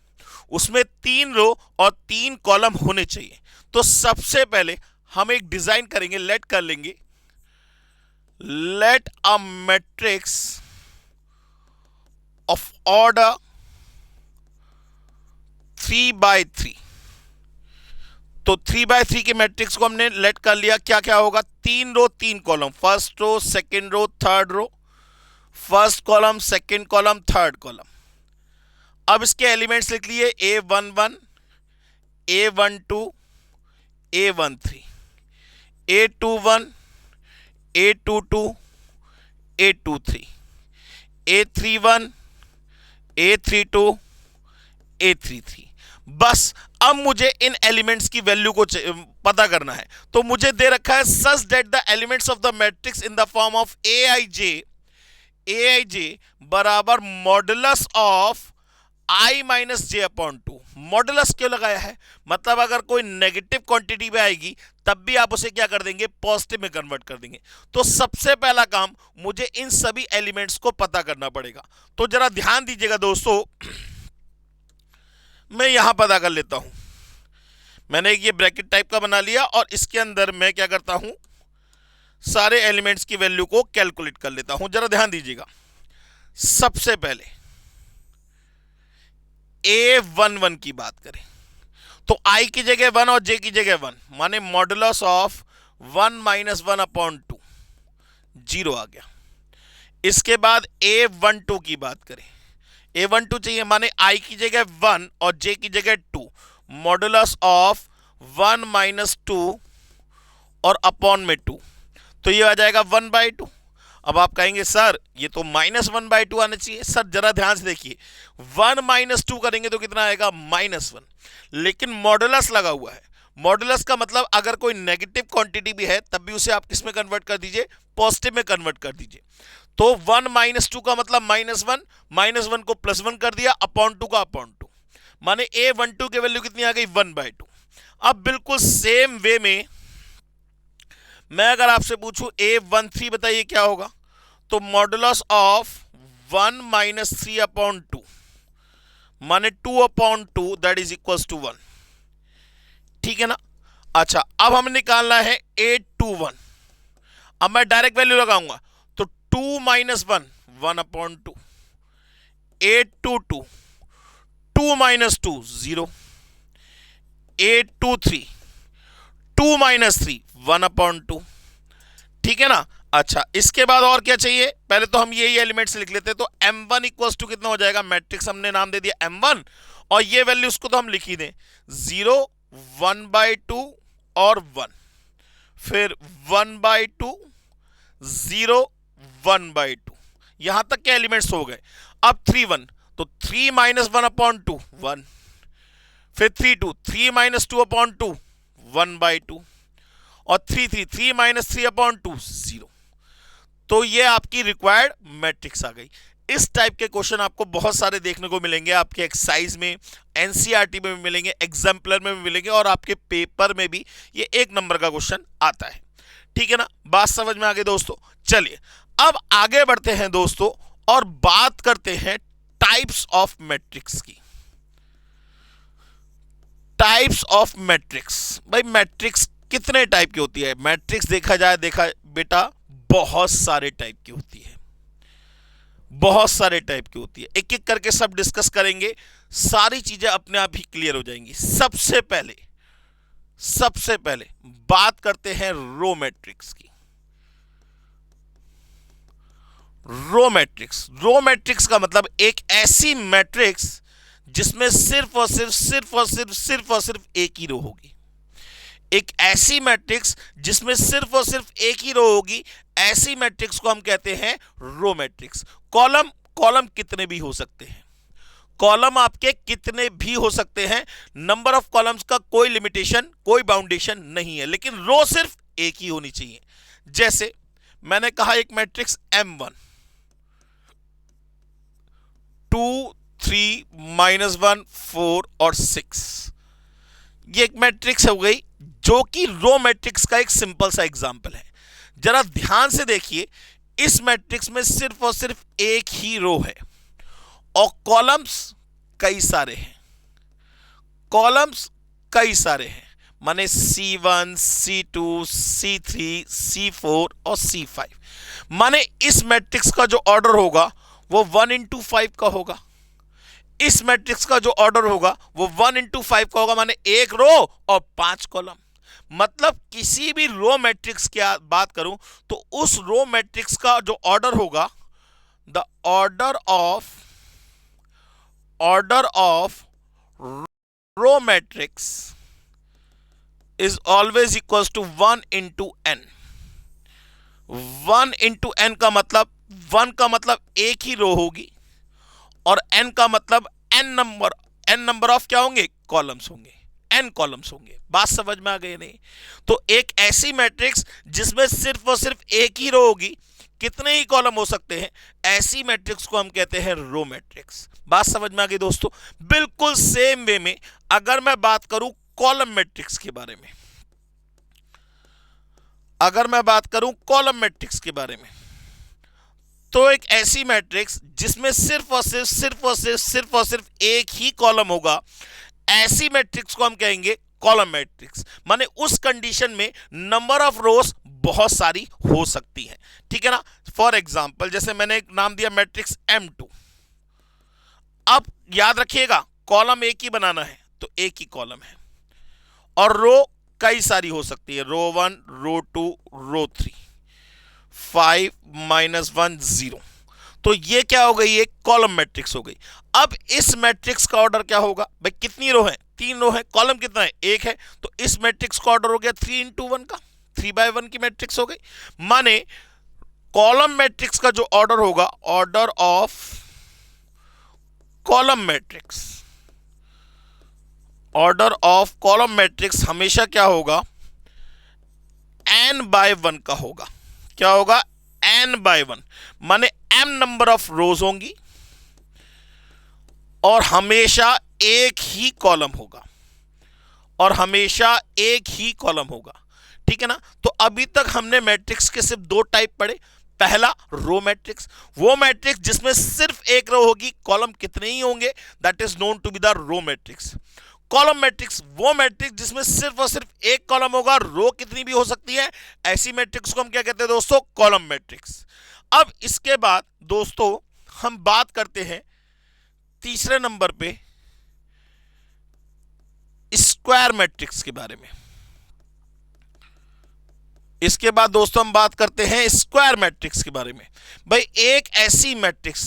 Speaker 1: उसमें 3 रो और 3 कॉलम होने चाहिए। तो सबसे पहले हम एक डिजाइन करेंगे, लेट कर लेंगे, let a matrix of order 3/3। तो 3/3 के मैट्रिक्स को हमने लेट कर लिया। क्या क्या होगा, 3 row 3 column, first row second row third row, first column second column third column. अब इसके एलिमेंट्स लिख लिए A11 A12 A13, A21 A22 A23, A31 A32 A33। बस अब मुझे इन एलिमेंट्स की वैल्यू को पता करना है। तो मुझे दे रखा है such that the elements of the matrix in the form of a i j बराबर modulus of i minus j upon two. Modulus क्यों लगाया है, मतलब अगर कोई नेगेटिव क्वांटिटी में आएगी तब भी आप उसे क्या कर देंगे, पॉजिटिव में कन्वर्ट कर देंगे। तो सबसे पहला काम मुझे इन सभी एलिमेंट्स को पता करना पड़ेगा। तो जरा ध्यान दीजिएगा दोस्तों, मैं यहां पता कर लेता हूं। मैंने ये ब्रैकेट टाइप का बना लिया और इसके अंदर मैं क्या करता हूं, सारे एलिमेंट्स की वैल्यू को कैलकुलेट कर लेता हूं। जरा ध्यान दीजिएगा, सबसे पहले A11 की बात करें तो i की जगह 1 और j की जगह 1, माने मॉडुलस ऑफ 1 माइनस 1 अपॉन 2, 0 आ गया। इसके बाद A12 की बात करें, A12 चाहिए, माने i की जगह 1 और j की जगह 2, मॉडुलस ऑफ 1 माइनस 2 और अपॉन में 2, तो ये आ जाएगा 1/2। अब आप कहेंगे सर ये तो -1/2 आना चाहिए। सर जरा ध्यान से देखिए, 1 माइनस 2 करेंगे तो कितना आएगा, -1, लेकिन मॉडुलस लगा हुआ है। मॉडुलस का मतलब अगर कोई नेगेटिव क्वांटिटी भी है तब भी उसे आप किस में कन्वर्ट कर दीजिए, पॉजिटिव में कन्वर्ट कर दीजिए। तो 1 माइनस 2 का मतलब -1, -1 को +1 कर दिया, अपॉन 2 का अपॉन 2, माने A12 की वैल्यू कितनी आ गई, 1/2। अब बिल्कुल सेम वे में मैं अगर आपसे पूछूं A13 बताइए क्या होगा, तो मॉडुलस ऑफ 1 माइनस 3 अपॉन 2, माने 2 upon 2 that is equal to 1। ठीक है ना। अच्छा अब हमें निकालना है A21। अब मैं डायरेक्ट वैल्यू लगाऊंगा तो 2 minus 1, 1 upon 2, A22 2 minus 2 0, A23 2 minus 3 1 upon 2। ठीक है ना। अच्छा इसके बाद और क्या चाहिए, पहले तो हम यही एलिमेंट्स लिख लेते हैं। तो M1 इक्वल्स टू कितना हो जाएगा, मैट्रिक्स हमने नाम दे दिया M1 और ये वैल्यूज को तो हम लिख ही दें, 0 1/2 और 1, फिर 1/2 0 1/2, यहां तक के एलिमेंट्स हो गए। अब 3 1, तो 3 माइनस 1 अपॉन 2 1, फिर 3 2 3 माइनस 2 अपॉन 2 1/2 और 3 3 3 माइनस 3 अपॉन 2 0। तो ये आपकी रिक्वायर्ड मैट्रिक्स आ गई। इस टाइप के क्वेश्चन आपको बहुत सारे देखने को मिलेंगे, आपके एक्सरसाइज में, एनसीईआरटी में भी मिलेंगे, एग्जाम्पलर में भी मिलेंगे और आपके पेपर में भी ये 1 नंबर का क्वेश्चन आता है। ठीक है ना, बात समझ में आ गई दोस्तों। चलिए अब आगे बढ़ते हैं दोस्तों और बात करते हैं टाइप्स ऑफ मैट्रिक्स की। टाइप्स ऑफ मैट्रिक्स, भाई मैट्रिक्स कितने टाइप की होती है। मैट्रिक्स देखा जाए, देखा बेटा बहुत सारे टाइप की होती है, बहुत सारे टाइप की होती है। एक एक करके सब डिस्कस करेंगे, सारी चीजें अपने आप ही क्लियर हो जाएंगी। सबसे पहले बात करते हैं रो मैट्रिक्स की। रो मैट्रिक्स का मतलब एक ऐसी मैट्रिक्स जिसमें सिर्फ और सिर्फ सिर्फ और सिर्फ सिर्फ और सिर्फ एक ही रो होगी। एक ऐसी मैट्रिक्स जिसमें सिर्फ और सिर्फ एक ही रो होगी, ऐसी मैट्रिक्स को हम कहते हैं रो मैट्रिक्स। कॉलम, कॉलम कितने भी हो सकते हैं, कॉलम आपके कितने भी हो सकते हैं, नंबर ऑफ कॉलम्स का कोई लिमिटेशन, कोई बाउंडेशन नहीं है, लेकिन रो सिर्फ एक ही होनी चाहिए। जैसे मैंने कहा एक मैट्रिक्स M1, 2, 3, -1, 4 और 6, ये एक मैट्रिक्स हो गई जो कि रो मैट्रिक्स का एक सिंपल सा एग्जांपल है। जरा ध्यान से देखिए, इस मैट्रिक्स में सिर्फ और सिर्फ एक ही रो है और कॉलम्स कई सारे हैं, कॉलम्स कई सारे हैं, माने C1, C2, C3, C4 और C5। माने इस मैट्रिक्स का जो ऑर्डर होगा वो 1 into 5 का होगा। इस मैट्रिक्स का जो ऑर्डर होगा वो 1 into 5 का होगा, माने एक रो और 5 कॉलम। मतलब किसी भी रो मैट्रिक्स की बात करूं तो उस रो मैट्रिक्स का जो ऑर्डर होगा, the order of row matrix is always equals to 1 into n। 1 into n का मतलब, 1 का मतलब एक ही रो होगी और n का मतलब n नंबर ऑफ क्या होंगे, कॉलम्स होंगे, n कॉलम्स होंगे। बात समझ में आ गई नहीं? तो एक ऐसी मैट्रिक्स जिसमें सिर्फ और सिर्फ एक ही रो होगी, कितने ही कॉलम हो सकते हैं, ऐसी मैट्रिक्स को हम कहते हैं रो मैट्रिक्स। बात समझ में आ गई दोस्तों? बिल्कुल सेम वे में अगर मैं बात करूं कॉलम मैट्रिक्स के बारे में, अगर मैं बात करूं कॉलम मैट्रिक्स के बारे में, तो एक ऐसी मैट्रिक्स जिसमें सिर्फ और सिर्फ सिर्फ और सिर्फ सिर्फ और सिर्फ एक ही कॉलम होगा, ऐसी मैट्रिक्स को हम कहेंगे कॉलम मैट्रिक्स। माने उस कंडीशन में नंबर ऑफ रोज बहुत सारी हो सकती हैं, ठीक है ना। फॉर एग्जांपल जैसे मैंने एक नाम दिया मैट्रिक्स M2। अब याद रखिएगा कॉलम एक ही बनाना है तो एक ही कॉलम है और रो कई सारी हो सकती है, रो 1, रो 2, रो 3, 5 -1 0। तो ये क्या हो गई, एक कॉलम मैट्रिक्स हो गई। अब इस मैट्रिक्स का ऑर्डर क्या होगा, भाई कितनी रो है, 3 रो है, कॉलम कितना है, एक है, तो इस मैट्रिक्स का ऑर्डर हो गया 3 into 1 का, 3/1 की मैट्रिक्स हो गई। माने कॉलम मैट्रिक्स का जो ऑर्डर होगा, order of column matrix, order of column matrix हमेशा क्या होगा, n/1 का होगा। क्या होगा, n/1, माने m नंबर ऑफ रोज होंगी और हमेशा एक ही कॉलम होगा, और हमेशा एक ही कॉलम होगा, ठीक है ना। तो अभी तक हमने मैट्रिक्स के सिर्फ 2 टाइप पढ़े। पहला रो मैट्रिक्स, वो मैट्रिक्स जिसमें सिर्फ एक रो होगी, कॉलम कितने ही होंगे, that is known to be the row matrix. Column matrix, वो मैट्रिक्स जिसमें सिर्फ और सिर्फ एक कॉलम होगा, रो कितनी भी हो सकती है, ऐसी मैट्रिक्स को हम क्या कहते हैं दोस्तों, कॉलम मैट्रिक्स। अब इसके बाद दोस्तों हम बात करते हैं तीसरे नंबर पे स्क्वायर मैट्रिक्स के बारे में। इसके बाद दोस्तों हम बात करते हैं स्क्वायर मैट्रिक्स के बारे में। भाई एक ऐसी मैट्रिक्स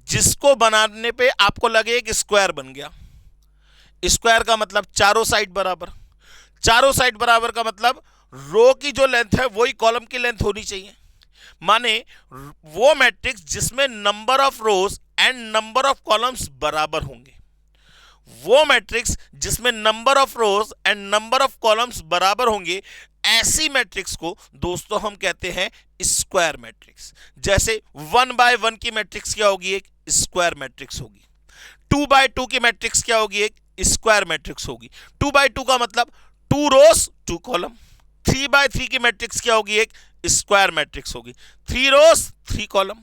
Speaker 1: जिसको बनाने पे आपको लगे एक स्क्वायर बन गया। स्क्वायर का मतलब चारों साइड बराबर, चारों साइड बराबर का मतलब रो की जो लेंथ है वही कॉलम की लेंथ होनी चाहिए। माने वो मैट्रिक्स जिसमें number of rows and number of columns बराबर होंगे, वो मैट्रिक्स जिसमें number of rows and number of columns बराबर होंगे, ऐसी मैट्रिक्स को दोस्तों हम कहते हैं स्क्वायर मैट्रिक्स। जैसे 1/1 की मैट्रिक्स क्या होगी, एक स्क्वायर मैट्रिक्स होगी। 2/2 की मैट्रिक्स क्या होगी, एक स्क्वायर मैट्रिक्स होगी। 2/2 का मतलब 2 रोज 2 कॉलम। 3/3 की मैट्रिक्स क्या होगी, एक स्क्वायर मैट्रिक्स होगी, 3 रोज 3 कॉलम।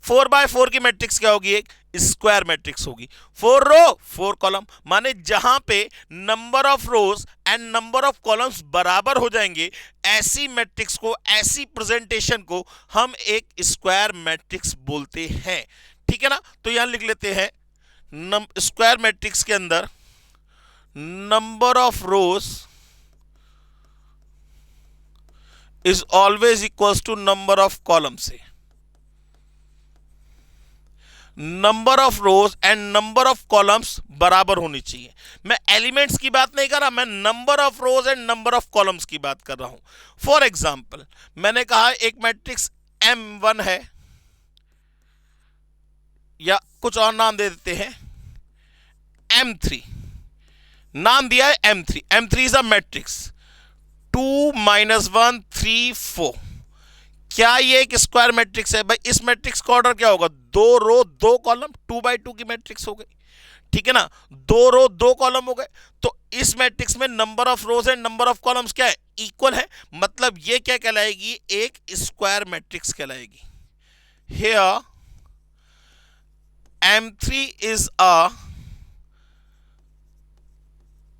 Speaker 1: 4/4 की मैट्रिक्स क्या होगी, एक स्क्वायर मैट्रिक्स होगी, 4 रो 4 कॉलम। माने जहां पे number of rows and number of columns बराबर हो जाएंगे, ऐसी मैट्रिक्स को, ऐसी प्रेजेंटेशन को हम एक स्क्वायर मैट्रिक्स बोलते हैं, ठीक है ना। तो यहां लिख लेते हैं स्क्वायर मैट्रिक्स के अंदर number of rows is always equals to number of column से। Number of rows and number of columns बराबर होनी चाहिए। मैं एलिमेंट्स की बात नहीं कर रहा, मैं number of rows and number of columns की बात कर रहा हूं। फॉर एग्जाम्पल मैंने कहा एक मैट्रिक्स M1 है, या कुछ और नाम दे देते हैं M3, नाम दिया है M3। M3 is a matrix 2 -1 3 4। क्या ये एक स्क्वायर मैट्रिक्स है? भाई इस मैट्रिक्स का ऑर्डर क्या होगा? 2 रो 2 कॉलम, 2x2 की मैट्रिक्स हो गई, ठीक है ना। 2 रो 2 कॉलम हो गए, तो इस मैट्रिक्स में number of rows and number of columns क्या है? इक्वल है। मतलब ये क्या कहलाएगी? एक स्क्वायर मैट्रिक्स कहलाएगी। Here M3 is a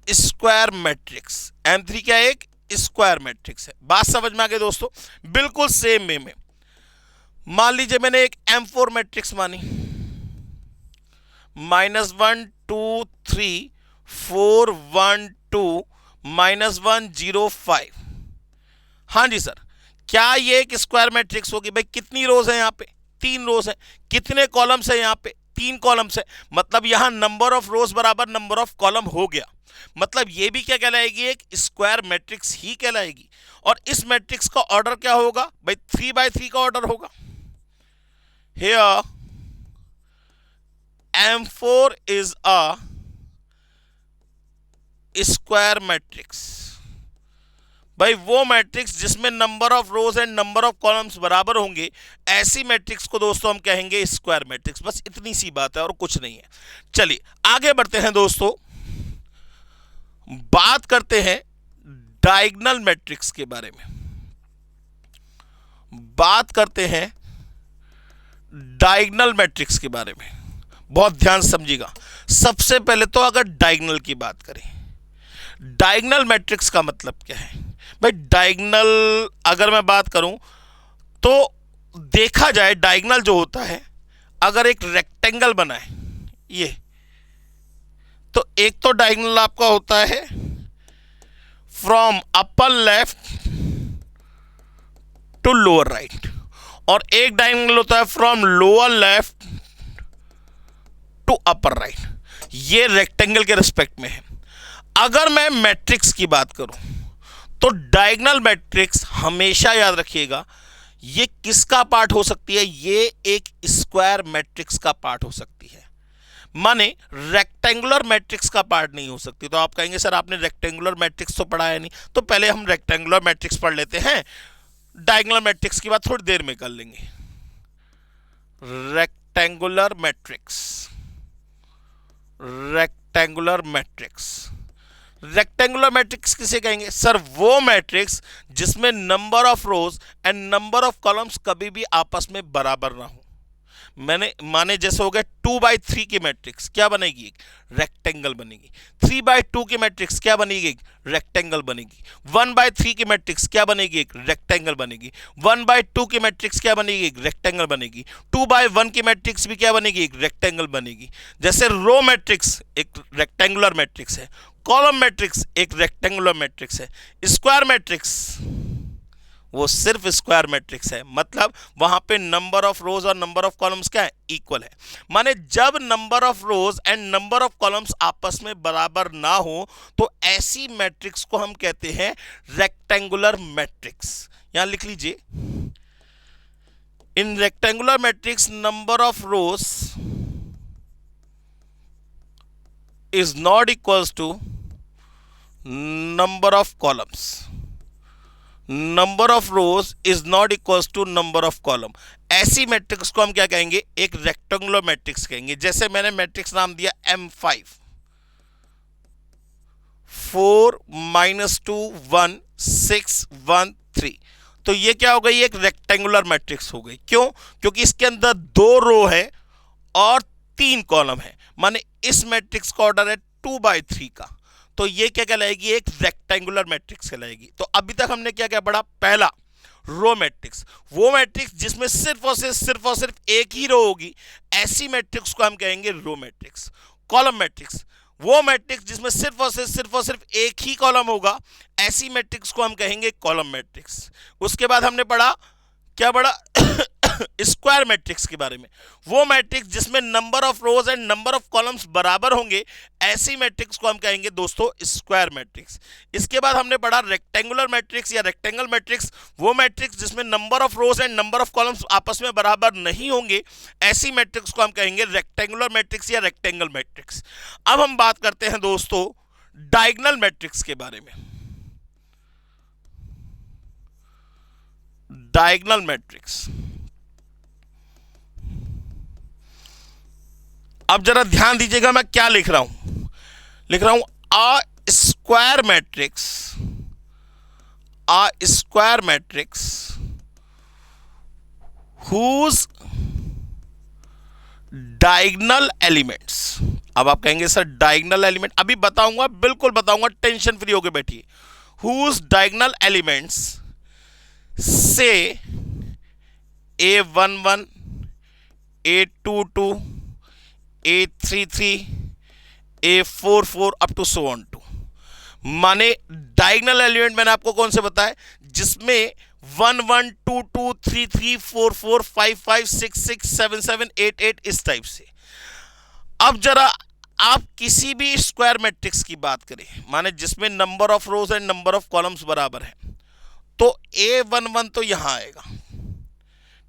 Speaker 1: square matrix. M3 क्या है? एक स्क्वायर मैट्रिक्स है। बात समझ में आ गई दोस्तों? बिल्कुल सेम वे में मान लीजिए मैंने एक M4 मैट्रिक्स मानी, -1 2 3 4 1 2 -1 0 5। हाँ जी सर, क्या ये एक स्क्वायर मैट्रिक्स होगी? भाई कितनी रोज है यहाँ पे? 3 रोज है। कितने कॉलम्स है यहाँ पे? 3 कॉलम्स है। मतलब यहां नंबर ऑफ रोज बराबर नंबर ऑफ कॉलम हो गया। मतलब ये भी क्या कहलाएगी? एक स्क्वायर मैट्रिक्स ही कहलाएगी। और इस मैट्रिक्स का ऑर्डर क्या होगा? भाई 3x3 का ऑर्डर होगा। Here M4 is a square matrix. भाई वो मैट्रिक्स जिसमें number of rows and number of columns बराबर होंगे, ऐसी मैट्रिक्स को दोस्तों हम कहेंगे स्क्वायर मैट्रिक्स। बस इतनी सी बात है और कुछ नहीं है। चलिए आगे बढ़ते हैं दोस्तों, बात करते हैं डायगोनल मैट्रिक्स के बारे में। बात करते हैं डायगोनल मैट्रिक्स के बारे में। बहुत ध्यान समझिएगा। सबसे पहले तो अगर डायगोनल की बात करें, डायगोनल मैट्रिक्स का मतलब क्या है? भाई डायगोनल अगर मैं बात करूं तो देखा जाए, डायगोनल जो होता है, अगर एक रेक्टेंगल बना है ये, तो एक तो डायगोनल आपका होता है from upper left to lower right, और एक डायगोनल होता है from lower left to upper right. ये रेक्टेंगल के रिस्पेक्ट में है। अगर मैं मैट्रिक्स की बात करूं तो डायगोनल मैट्रिक्स हमेशा याद रखिएगा, ये किसका पार्ट हो सकती है? ये एक स्क्वायर मैट्रिक्स का पार्ट हो सकती है। माने रेक्टेंगुलर मैट्रिक्स का पार्ट नहीं हो सकती। तो आप कहेंगे सर आपने रेक्टेंगुलर मैट्रिक्स तो पढ़ा है नहीं, तो पहले हम रेक्टेंगुलर मैट्रिक्स पढ़ लेते हैं, डायगोनल मैट्रिक्स की बात थोड़ी देर में कर लेंगे। Rectangular matrix, rectangular matrix, rectangular matrix किसे कहेंगे? सर वो मैट्रिक्स जिसमें number of rows and number of columns कभी भी आपस में बराबर ना हो। मैंने माने जैसे हो गया 2x3 की मैट्रिक्स क्या बनेगी? एक रेक्टेंगल बनेगी। 3x2 की मैट्रिक्स क्या बनेगी? एक रेक्टेंगल बनेगी। 1/3 की मैट्रिक्स क्या बनेगी? एक रेक्टेंगल बनेगी। 1/2 की मैट्रिक्स क्या बनेगी? एक रेक्टेंगल बनेगी। 2/1 की मैट्रिक्स भी क्या बनेगी? एक रेक्टेंगल बनेगी। जैसे रो मैट्रिक्स एक रेक्टेंगुलर मैट्रिक्स है, कॉलम मैट्रिक्स एक रेक्टेंगुलर मैट्रिक्स है, स्क्वायर मैट्रिक्स वो सिर्फ स्क्वायर मैट्रिक्स है। मतलब वहां पे नंबर ऑफ रोज और नंबर ऑफ कॉलम्स क्या है? इक्वल है। माने जब number of rows and number of columns आपस में बराबर ना हो तो ऐसी मैट्रिक्स को हम कहते हैं रेक्टेंगुलर मैट्रिक्स। यहां लिख लीजिए, इन rectangular matrix number of rose is not equals to number of columns, number of rows is not equals to number of column। ऐसी मैट्रिक्स को हम क्या कहेंगे? एक रेक्टेंगुलर मैट्रिक्स कहेंगे। जैसे मैंने मैट्रिक्स नाम दिया M5, 4 -2 1 6 1 3, तो ये क्या हो गई? एक रेक्टेंगुलर मैट्रिक्स हो गई। क्यों? क्योंकि इसके अंदर 2 रो है और 3 कॉलम है। माने इस मैट्रिक्स का ऑर्डर है 2/3 का, तो ये क्या कहलाएगी? एक रेक्टेंगुलर मैट्रिक्स कहलाएगी। तो अभी तक हमने क्या क्या पढ़ा? पहला रो मैट्रिक्स, वो मैट्रिक्स जिसमें सिर्फ और सिर्फ एक ही रो होगी, ऐसी मैट्रिक्स को हम कहेंगे रो मैट्रिक्स। कॉलम मैट्रिक्स, वो मैट्रिक्स जिसमें सिर्फ और सिर्फ एक ही कॉलम होगा, ऐसी मैट्रिक्स को हम कहेंगे कॉलम मैट्रिक्स। उसके बाद हमने पढ़ा, क्या पढ़ा? स्क्वायर मैट्रिक्स के बारे में। वो मैट्रिक्स जिसमें number of rows and number of columns बराबर होंगे, ऐसी मैट्रिक्स को हम कहेंगे दोस्तों स्क्वायर मैट्रिक्स। इसके बाद हमने पढ़ा रेक्टेंगुलर मैट्रिक्स या रेक्टेंगल मैट्रिक्स, वो मैट्रिक्स जिसमें number of rows and number of columns आपस में बराबर नहीं होंगे, ऐसी मैट्रिक्स को हम कहेंगे रेक्टेंगुलर मैट्रिक्स या रेक्टेंगल मैट्रिक्स। अब हम बात करते हैं दोस्तों डायगोनल मैट्रिक्स के बारे में। डायगोनल मैट्रिक्स, अब जरा ध्यान दीजिएगा मैं क्या लिख रहा हूं a square matrix, whose diagonal elements. अब आप कहेंगे सर डायगोनल एलिमेंट, अभी बताऊंगा, बिल्कुल बताऊंगा, टेंशन फ्री होकर बैठिए। हुज डायगोनल एलिमेंट्स से A11, A22, A33, A44 up to so on to. माने डायगोनल एलिमेंट मैंने आपको कौन से बताया, जिसमें 1 1 2 2 3 3 4 4 5 5 6 6 7 7 8 8 इस टाइप से। अब जरा आप किसी भी स्क्वायर मैट्रिक्स की बात करें, माने जिसमें number of rows and number of columns बराबर है, तो A11 तो यहां आएगा,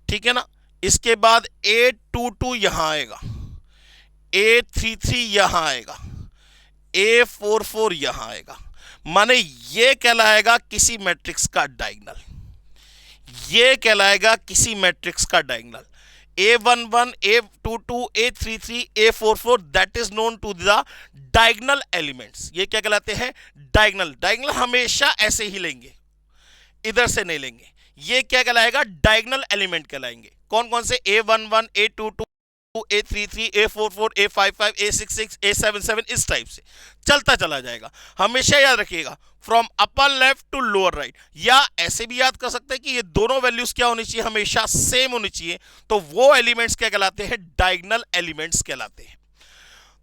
Speaker 1: ठीक है ना। इसके बाद A22 यहां आएगा, A33 यहां आएगा, A44 यहां आएगा। माने ये कहलाएगा किसी मैट्रिक्स का डायगोनल, ये कहलाएगा किसी मैट्रिक्स का diagonal. A11, A22, A33, A44 that is known to the diagonal elements. ये क्या कहलाते हैं, डायगोनल। डायगोनल हमेशा ऐसे ही लेंगे, इधर से नहीं लेंगे। ये क्या कहलाएगा, डायगोनल एलिमेंट कहलाएंगे। कौन कौन से, A11, A22, A33, A44, A55, A66, A77 इस टाइप से चलता चला जाएगा। हमेशा याद रखिएगा from upper left to lower right, या ऐसे भी याद कर सकते हैं कि ये दोनों वैल्यूज क्या होनी चाहिए, हमेशा सेम होनी चाहिए। तो वो एलिमेंट्स क्या कहलाते हैं, डायगोनल एलिमेंट्स कहलाते हैं।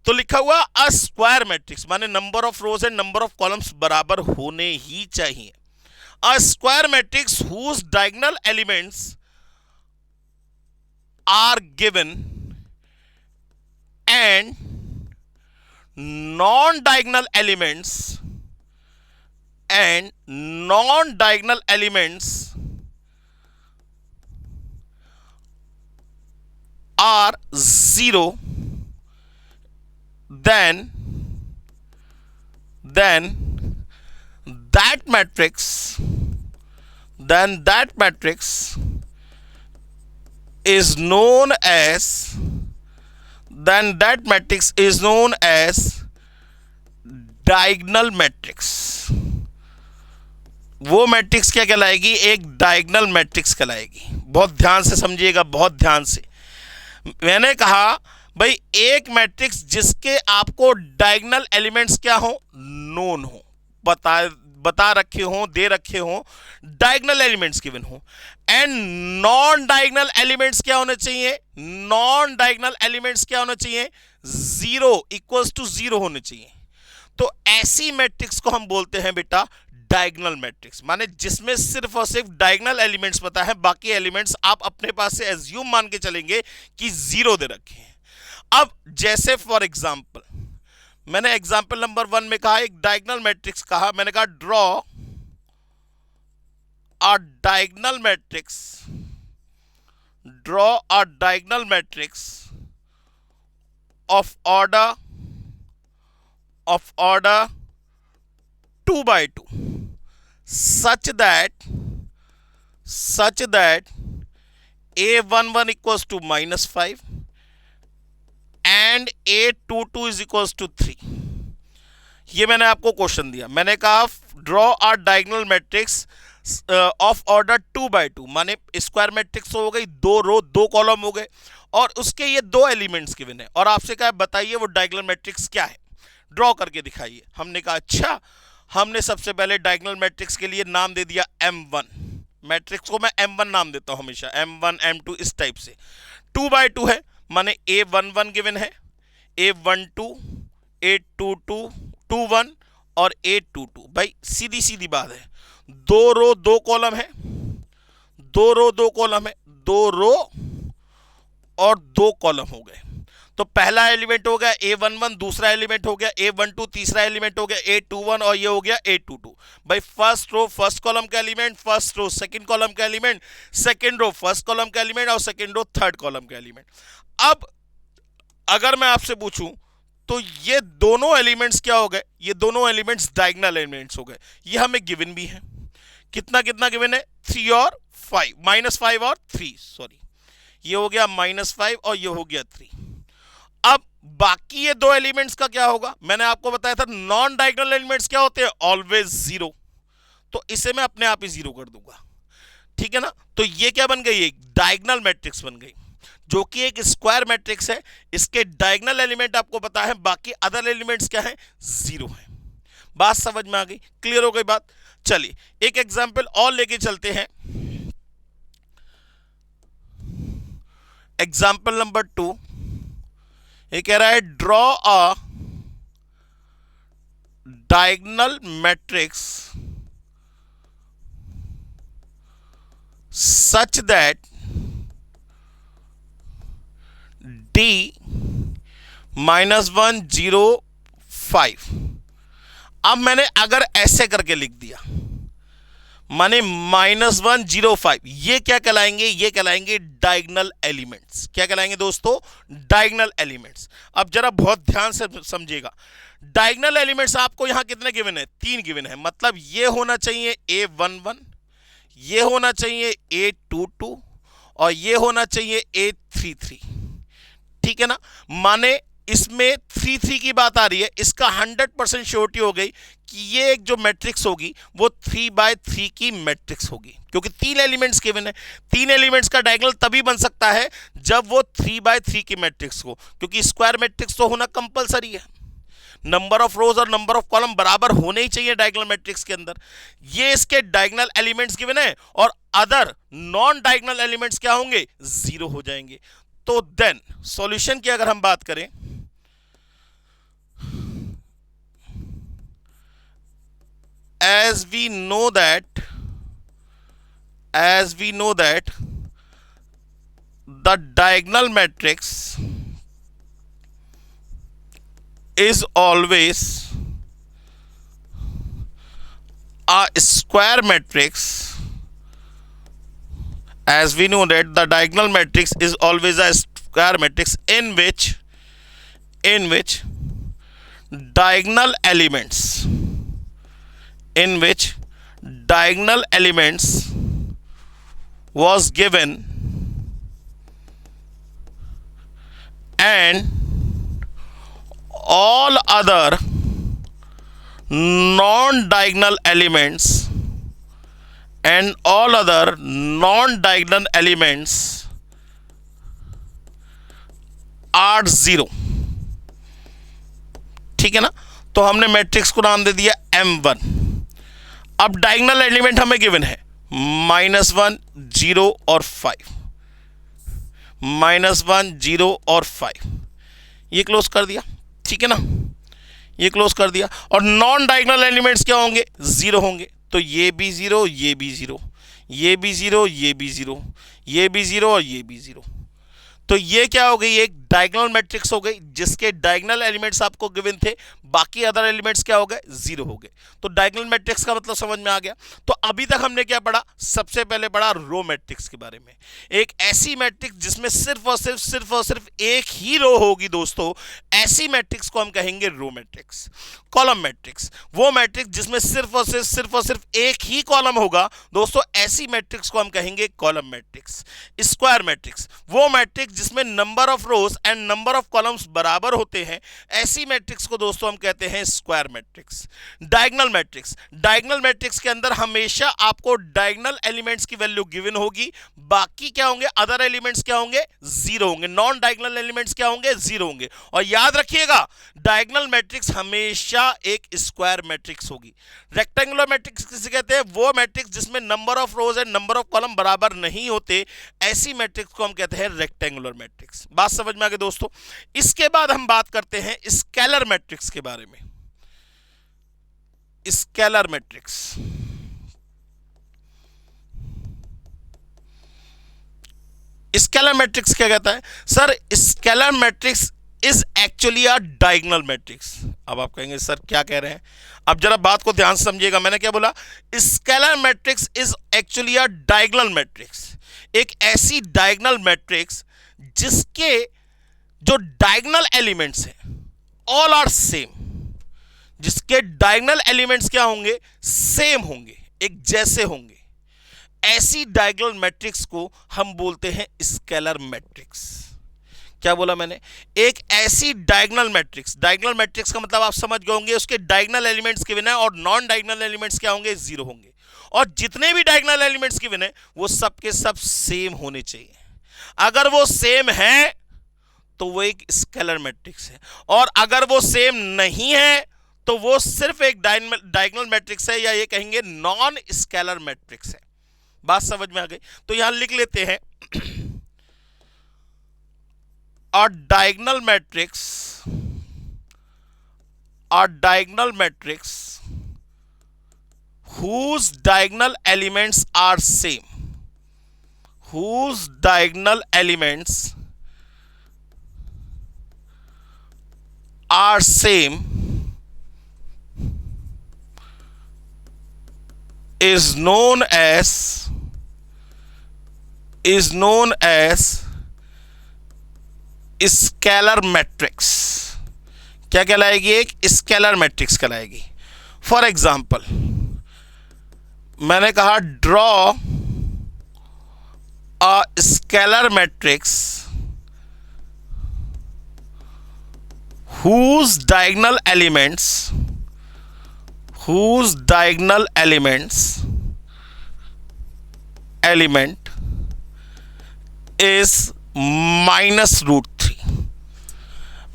Speaker 1: तो लिखा हुआ अ स्क्वायर मैट्रिक्स, माने number of rows and number of columns बराबर होने ही चाहिए। A square matrix whose diagonal elements are given and non-diagonal elements are zero, then that matrix is known as diagonal matrix. वो matrix क्या कहलाएगी, एक diagonal matrix कहलाएगी। बहुत ध्यान से समझिएगा, बहुत ध्यान से। मैंने कहा भाई एक मैट्रिक्स जिसके आपको डायगोनल एलिमेंट्स क्या हो, नोन हो, बता रखे हो, दे रखे हो, डायगोनल एलिमेंट्स गिवन हो। एंड नॉन डायगोनल एलिमेंट्स क्या होने चाहिए, नॉन डायगोनल एलिमेंट्स क्या होने चाहिए, जीरो, इक्वल्स टू जीरो होने चाहिए। तो ऐसी मैट्रिक्स को हम बोलते हैं बेटा डायगोनल मैट्रिक्स, माने जिसमें सिर्फ और सिर्फ डायगोनल एलिमेंट्स पता है, बाकी एलिमेंट्स आप अपने पास से एज्यूम मान के चलेंगे कि जीरो दे रखे हैं। अब जैसे फॉर एग्जांपल, मैंने एग्जांपल नंबर 1 में कहा एक डायगोनल मैट्रिक्स कहा, मैंने कहा draw a diagonal matrix of order 2 by 2 such that A11 equals to -5 and A22 is equals to 3। ये मैंने आपको क्वेश्चन दिया, मैंने कहा draw a diagonal matrix of order 2 by 2, माने स्क्वायर मैट्रिक्स हो गई, 2 रो 2 कॉलम हो गए, और उसके ये 2 एलिमेंट्स गिवन है, और आपसे कहा बताइए वो डायगोनल मैट्रिक्स क्या है, ड्रॉ करके दिखाइए। हमने कहा अच्छा, हमने सबसे पहले डायगोनल मैट्रिक्स के लिए नाम दे दिया M1, मैट्रिक्स को मैं M1 नाम देता हूं हमेशा, M1 M2 इस टाइप से। 2 by 2 है, माने A11 गिवन है, A12, A22, 21 और A22। भाई सीधी सीधी बात है, 2 रो 2 कॉलम है, 2 रो 2 कॉलम है, 2 रो और 2 कॉलम हो गए। तो पहला एलिमेंट हो गया A11, दूसरा एलिमेंट हो गया A12, तीसरा एलिमेंट हो गया A21 और ये हो गया A22। भाई फर्स्ट रो फर्स्ट कॉलम का element, first row second column का element, second row first column का एलिमेंट और सेकंड रो थर्ड कॉलम का एलिमेंट। अब अगर मैं आपसे पूछूं तो ये दोनों एलिमेंट्स क्या हो गए? ये दोनों एलिमेंट्स डायगोनल एलिमेंट्स हो गए। ये हमें गिवन भी है। कितना कितना गिवन है? 3 और 5, -5 और 3, सॉरी, ये हो गया -5 और ये हो गया 3। अब बाकी ये दो एलिमेंट्स का क्या होगा? मैंने आपको बताया था नॉन डायगोनल एलिमेंट्स क्या होते हैं? Always zero. तो इसे मैं अपने आप ही जीरो कर दूंगा, ठीक है ना। तो ये क्या बन गई? एक डायगोनल मैट्रिक्स बन गई, जो कि एक स्क्वायर मैट्रिक्स है। इसके डायगोनल एलिमेंट आपको पता है, बाकी अदर एलिमेंट्स क्या है? जीरो है। बात समझ में आ गई? क्लियर हो गई बात? चलिए एक एग्जांपल और लेके चलते हैं। एग्जांपल नंबर 2 ये कह रहा है draw a diagonal matrix such that D -1 0 5। अब मैंने अगर ऐसे करके लिख दिया, माने -1 0 5, ये क्या कहलाएंगे? ये कहलाएंगे डायगोनल एलिमेंट्स। क्या कहलाएंगे दोस्तों? Diagonal elements. अब जरा बहुत ध्यान से समझिएगा, डायगोनल एलिमेंट्स आपको यहां कितने गिवन है? 3 गिवन है। मतलब ये होना चाहिए A11, ये होना चाहिए A22 और ये होना चाहिए A33, ठीक है ना। माने इसमें 3 की बात आ रही है, इसका 100% श्योरिटी हो गई कि ये एक जो मैट्रिक्स होगी वो 3/3 की मैट्रिक्स होगी, क्योंकि 3 एलिमेंट्स गिवन है। 3 एलिमेंट्स का डायगोनल तभी बन सकता है जब वो 3/3 की मैट्रिक्स हो, क्योंकि स्क्वायर मैट्रिक्स तो होना कंपलसरी है। नंबर ऑफ रोज और नंबर ऑफ कॉलम बराबर होने ही चाहिए डायगोनल मैट्रिक्स के अंदर। ये इसके डायगोनल एलिमेंट्स गिवन है और अदर नॉन डायगोनल एलिमेंट्स क्या होंगे? जीरो हो जाएंगे। तो देन सॉल्यूशन की अगर हम बात करें, as we know that the diagonal matrix is always a square matrix, as we know that the diagonal matrix is always a square matrix in which diagonal elements was given and all other non-diagonal elements are zero, ठीक है ना। तो हमने matrix को नाम दे दिया M1। अब diagonal element हमें गिवन है -1 0 और 5, -1 0 और 5, ये क्लोज कर दिया, ठीक है ना, ये क्लोज कर दिया। और नॉन डायगोनल एलिमेंट्स क्या होंगे? जीरो होंगे। तो ये भी जीरो, ये भी जीरो, ये भी जीरो, ये भी जीरो, ये भी जीरो और ये भी जीरो। तो ये क्या हो गई? एक डायगोनल मैट्रिक्स हो गई जिसके डायगोनल एलिमेंट्स आपको गिवन थे, बाकी अदर एलिमेंट्स क्या हो गए? जीरो हो गए। तो डायगोनल मैट्रिक्स का मतलब समझ में आ गया। तो अभी तक हमने क्या पढ़ा? सबसे पहले पढ़ा रो मैट्रिक्स के बारे में। एक ऐसी मैट्रिक्स जिसमें सिर्फ और सिर्फ एक ही रो होगी दोस्तों, ऐसी मैट्रिक्स को हम कहेंगे रो मैट्रिक्स। कॉलम मैट्रिक्स, वो मैट्रिक्स जिसमें सिर्फ और सिर्फ एक ही कॉलम होगा दोस्तों, ऐसी मैट्रिक्स को हम कहेंगे कॉलम मैट्रिक्स। स्क्वायर मैट्रिक्स, वो मैट्रिक्स जिसमें number of rows and number of columns बराबर होते हैं, ऐसी मैट्रिक्स को दोस्तों हम कहते हैं square matrix. Diagonal matrix, diagonal matrix के अंदर हमेशा आपको डायगोनल एलिमेंट्स की वैल्यू गिवन होगी, बाकी क्या होंगे? अदर एलिमेंट्स क्या होंगे? जीरो होंगे। नॉन डायगोनल एलिमेंट्स क्या होंगे? जीरो होंगे। और याद रखिएगा, डायगोनल मैट्रिक्स हमेशा एक स्क्वायर मैट्रिक्स होगी। रेक्टेंगुलर मैट्रिक्स किसे कहते हैं? वो मैट्रिक्स जिसमें number of rows and number of column बराबर नहीं होते, ऐसी मैट्रिक्स को हम कहते हैं रेक्टेंगुलर मैट्रिक्स। बात समझ में आ गई दोस्तों। इसके बाद हम बात करते हैं स्केलर मैट्रिक्स के बारे में। स्केलर मैट्रिक्स, स्केलर मैट्रिक्स क्या कहता है? Sir scalar matrix is actually a diagonal matrix. अब आप कहेंगे सर क्या कह रहे हैं? अब जरा बात को ध्यान से समझिएगा, मैंने क्या बोला? Scalar matrix is actually a diagonal matrix, एक ऐसी डायगोनल मैट्रिक्स जिसके जो डायगोनल एलिमेंट्स हैं ऑल आर सेम, जिसके डायगोनल एलिमेंट्स क्या होंगे? सेम होंगे, एक जैसे होंगे। ऐसी डायगोनल मैट्रिक्स को हम बोलते हैं स्केलर मैट्रिक्स। क्या बोला मैंने? एक ऐसी डायगोनल मैट्रिक्स, डायगोनल मैट्रिक्स का मतलब आप समझ गए होंगे, उसके डायगोनल एलिमेंट्स गिवन है और नॉन डायगोनल एलिमेंट्स क्या होंगे? जीरो होंगे। और जितने भी डायगोनल एलिमेंट्स गिवन है वो सब के सब सेम होने चाहिए। अगर वो सेम है तो वो एक स्केलर मैट्रिक्स है, और अगर वो सेम नहीं है तो वो सिर्फ एक डायगोनल मैट्रिक्स है, या ये कहेंगे नॉन स्केलर मैट्रिक्स है। बात समझ में आ गई? तो यहां लिख लेते हैं a diagonal matrix whose diagonal elements are same, whose diagonal elements are same is known as scalar matrix. क्या कहलाएगी? एक स्केलर मैट्रिक्स कहलाएगी। फॉर एग्जाम्पल मैंने कहा draw a scalar matrix whose diagonal element is -√3।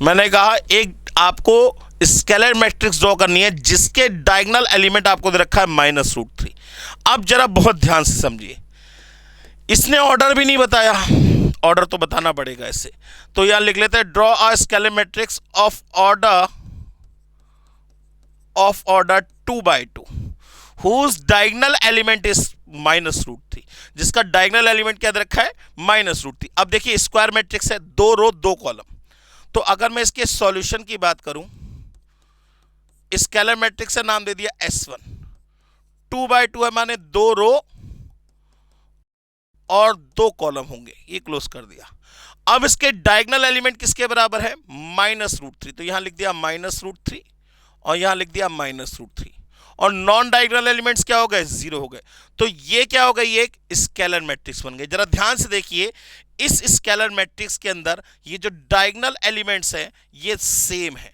Speaker 1: मैंने कहा एक आपको स्केलर मैट्रिक्स ड्रॉ करनी है जिसके डायगोनल एलिमेंट आपको दे रखा है -√3। अब जरा बहुत ध्यान से समझिए, इसने ऑर्डर भी नहीं बताया, ऑर्डर तो बताना पड़ेगा इसे। तो यहां लिख लेते हैं draw a scalar matrix of order 2x2 whose diagonal element is -√3, जिसका डायगोनल एलिमेंट क्या दे रखा है? -√3। अब देखिए स्क्वायर मैट्रिक्स है, 2 रो 2 कॉलम। तो अगर मैं इसके सॉल्यूशन की बात करूं, स्केलर मैट्रिक्स का नाम दे दिया S1, 2x2 है माने 2 रो और 2 कॉलम होंगे, ये क्लोज कर दिया। अब इसके डायगोनल एलिमेंट किसके बराबर है? -√3। तो यहां लिख दिया -√3 और यहां लिख दिया -√3, और नॉन डायगोनल एलिमेंट्स क्या हो गए? 0 हो गए। तो ये क्या हो गई? एक स्केलर मैट्रिक्स बन गई। जरा ध्यान से देखिए, इस स्केलर मैट्रिक्स के अंदर ये जो डायगोनल एलिमेंट्स हैं ये सेम है,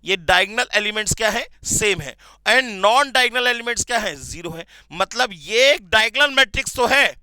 Speaker 1: ये डायगोनल एलिमेंट्स क्या है? सेम है। एंड नॉन डायगोनल एलिमेंट्स क्या है? 0 है। मतलब ये एक डायगोनल मैट्रिक्स तो है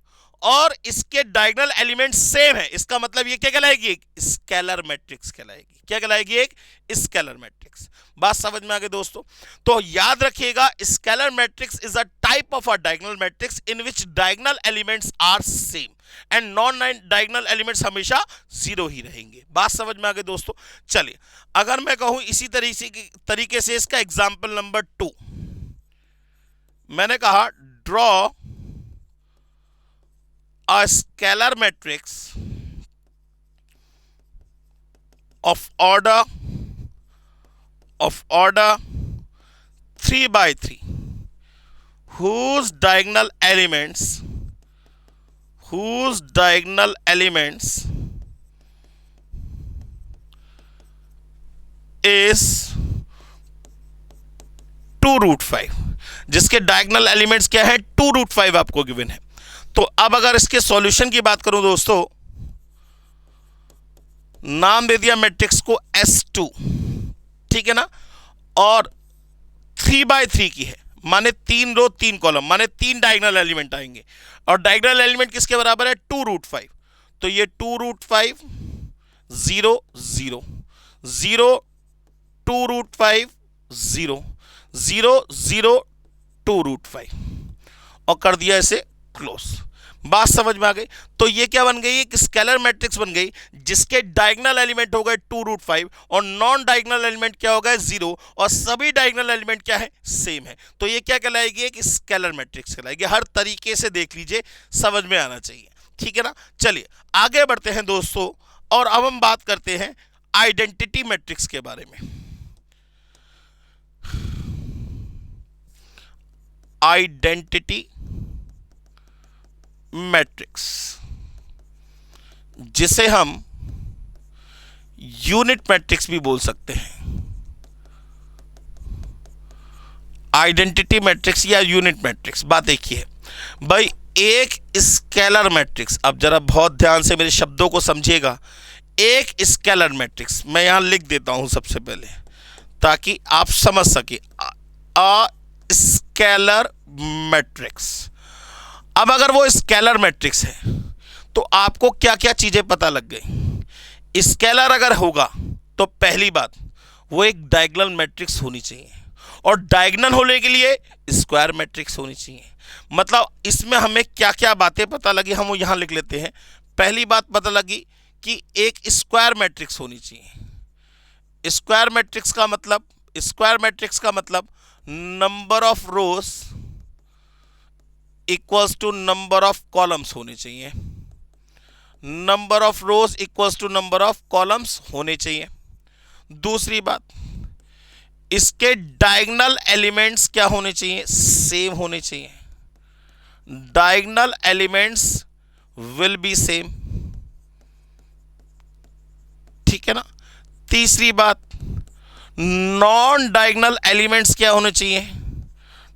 Speaker 1: और इसके डायगोनल एलिमेंट सेम है। इसका मतलब ये क्या कहलाएगी? एक स्केलर मैट्रिक्स कहलाएगी। क्या कहलाएगी? एक स्केलर मैट्रिक्स। बात समझ में आ गई दोस्तों? तो याद रखिएगा, scalar matrix is a type of a diagonal matrix in which diagonal elements are same and non diagonal elements हमेशा 0 ही रहेंगे। बात समझ में आ गई दोस्तों? चलिए, अगर मैं कहूं इसी तरीके से इसका एग्जाम्पल नंबर 2, मैंने कहा draw a scalar matrix of order 3x3 whose diagonal elements is 2√5, जिसके डायगोनल एलिमेंट्स क्या है? 2√5 आपको गिवन है। तो अब अगर इसके सॉल्यूशन की बात करूं दोस्तों, नाम दे दिया मैट्रिक्स को S2, ठीक है ना, और 3x3 की है, माने 3 रो 3 कॉलम, माने 3 डायगोनल एलिमेंट आएंगे, और डायगोनल एलिमेंट किसके बराबर है? 2√5। तो ये 2√5 0 0 0 2√5 0 0 0 2√5 और कर दिया इसे क्लोज। बात समझ में आ गई? तो ये क्या बन गई? एक स्केलर मैट्रिक्स बन गई जिसके डायगोनल एलिमेंट हो गए 2√5 और नॉन डायगोनल एलिमेंट क्या हो गए? 0, और सभी डायगोनल एलिमेंट क्या है? सेम है। तो ये क्या कहलाएगी? एक स्केलर मैट्रिक्स कहलाएगी। हर तरीके से देख लीजिए, समझ में आना चाहिए। ठीक है ना। चलिए आगे बढ़ते हैं दोस्तों, और अब हम बात करते हैं आइडेंटिटी मैट्रिक्स के बारे में। आइडेंटिटी मैट्रिक्स, जिसे हम यूनिट मैट्रिक्स भी बोल सकते हैं। आइडेंटिटी मैट्रिक्स या यूनिट मैट्रिक्स, बात एक ही है भाई। एक स्केलर मैट्रिक्स, अब जरा बहुत ध्यान से मेरे शब्दों को समझिएगा। एक स्केलर मैट्रिक्स मैं यहां लिख देता हूं सबसे पहले ताकि आप समझ सके। A scalar matrix. अब अगर वो स्केलर मैट्रिक्स है तो आपको क्या क्या चीजें पता लग गई। स्केलर अगर होगा तो पहली बात वो एक डायगोनल मैट्रिक्स होनी चाहिए, और डायगोनल होने के लिए स्क्वायर मैट्रिक्स होनी चाहिए। मतलब इसमें हमें क्या क्या बातें पता लगी हम वो यहां लिख लेते हैं। पहली बात पता लगी कि एक स्क्वायर मैट्रिक्स होनी चाहिए। स्क्वायर मैट्रिक्स का मतलब number of rows equals to number of columns होने चाहिए। Number of rows equals to number of columns होने चाहिए। दूसरी बात, इसके डायगोनल एलिमेंट्स क्या होने चाहिए, सेम होने चाहिए। Diagonal elements will be same, ठीक है ना। तीसरी बात, नॉन डायगोनल एलिमेंट्स क्या होने चाहिए,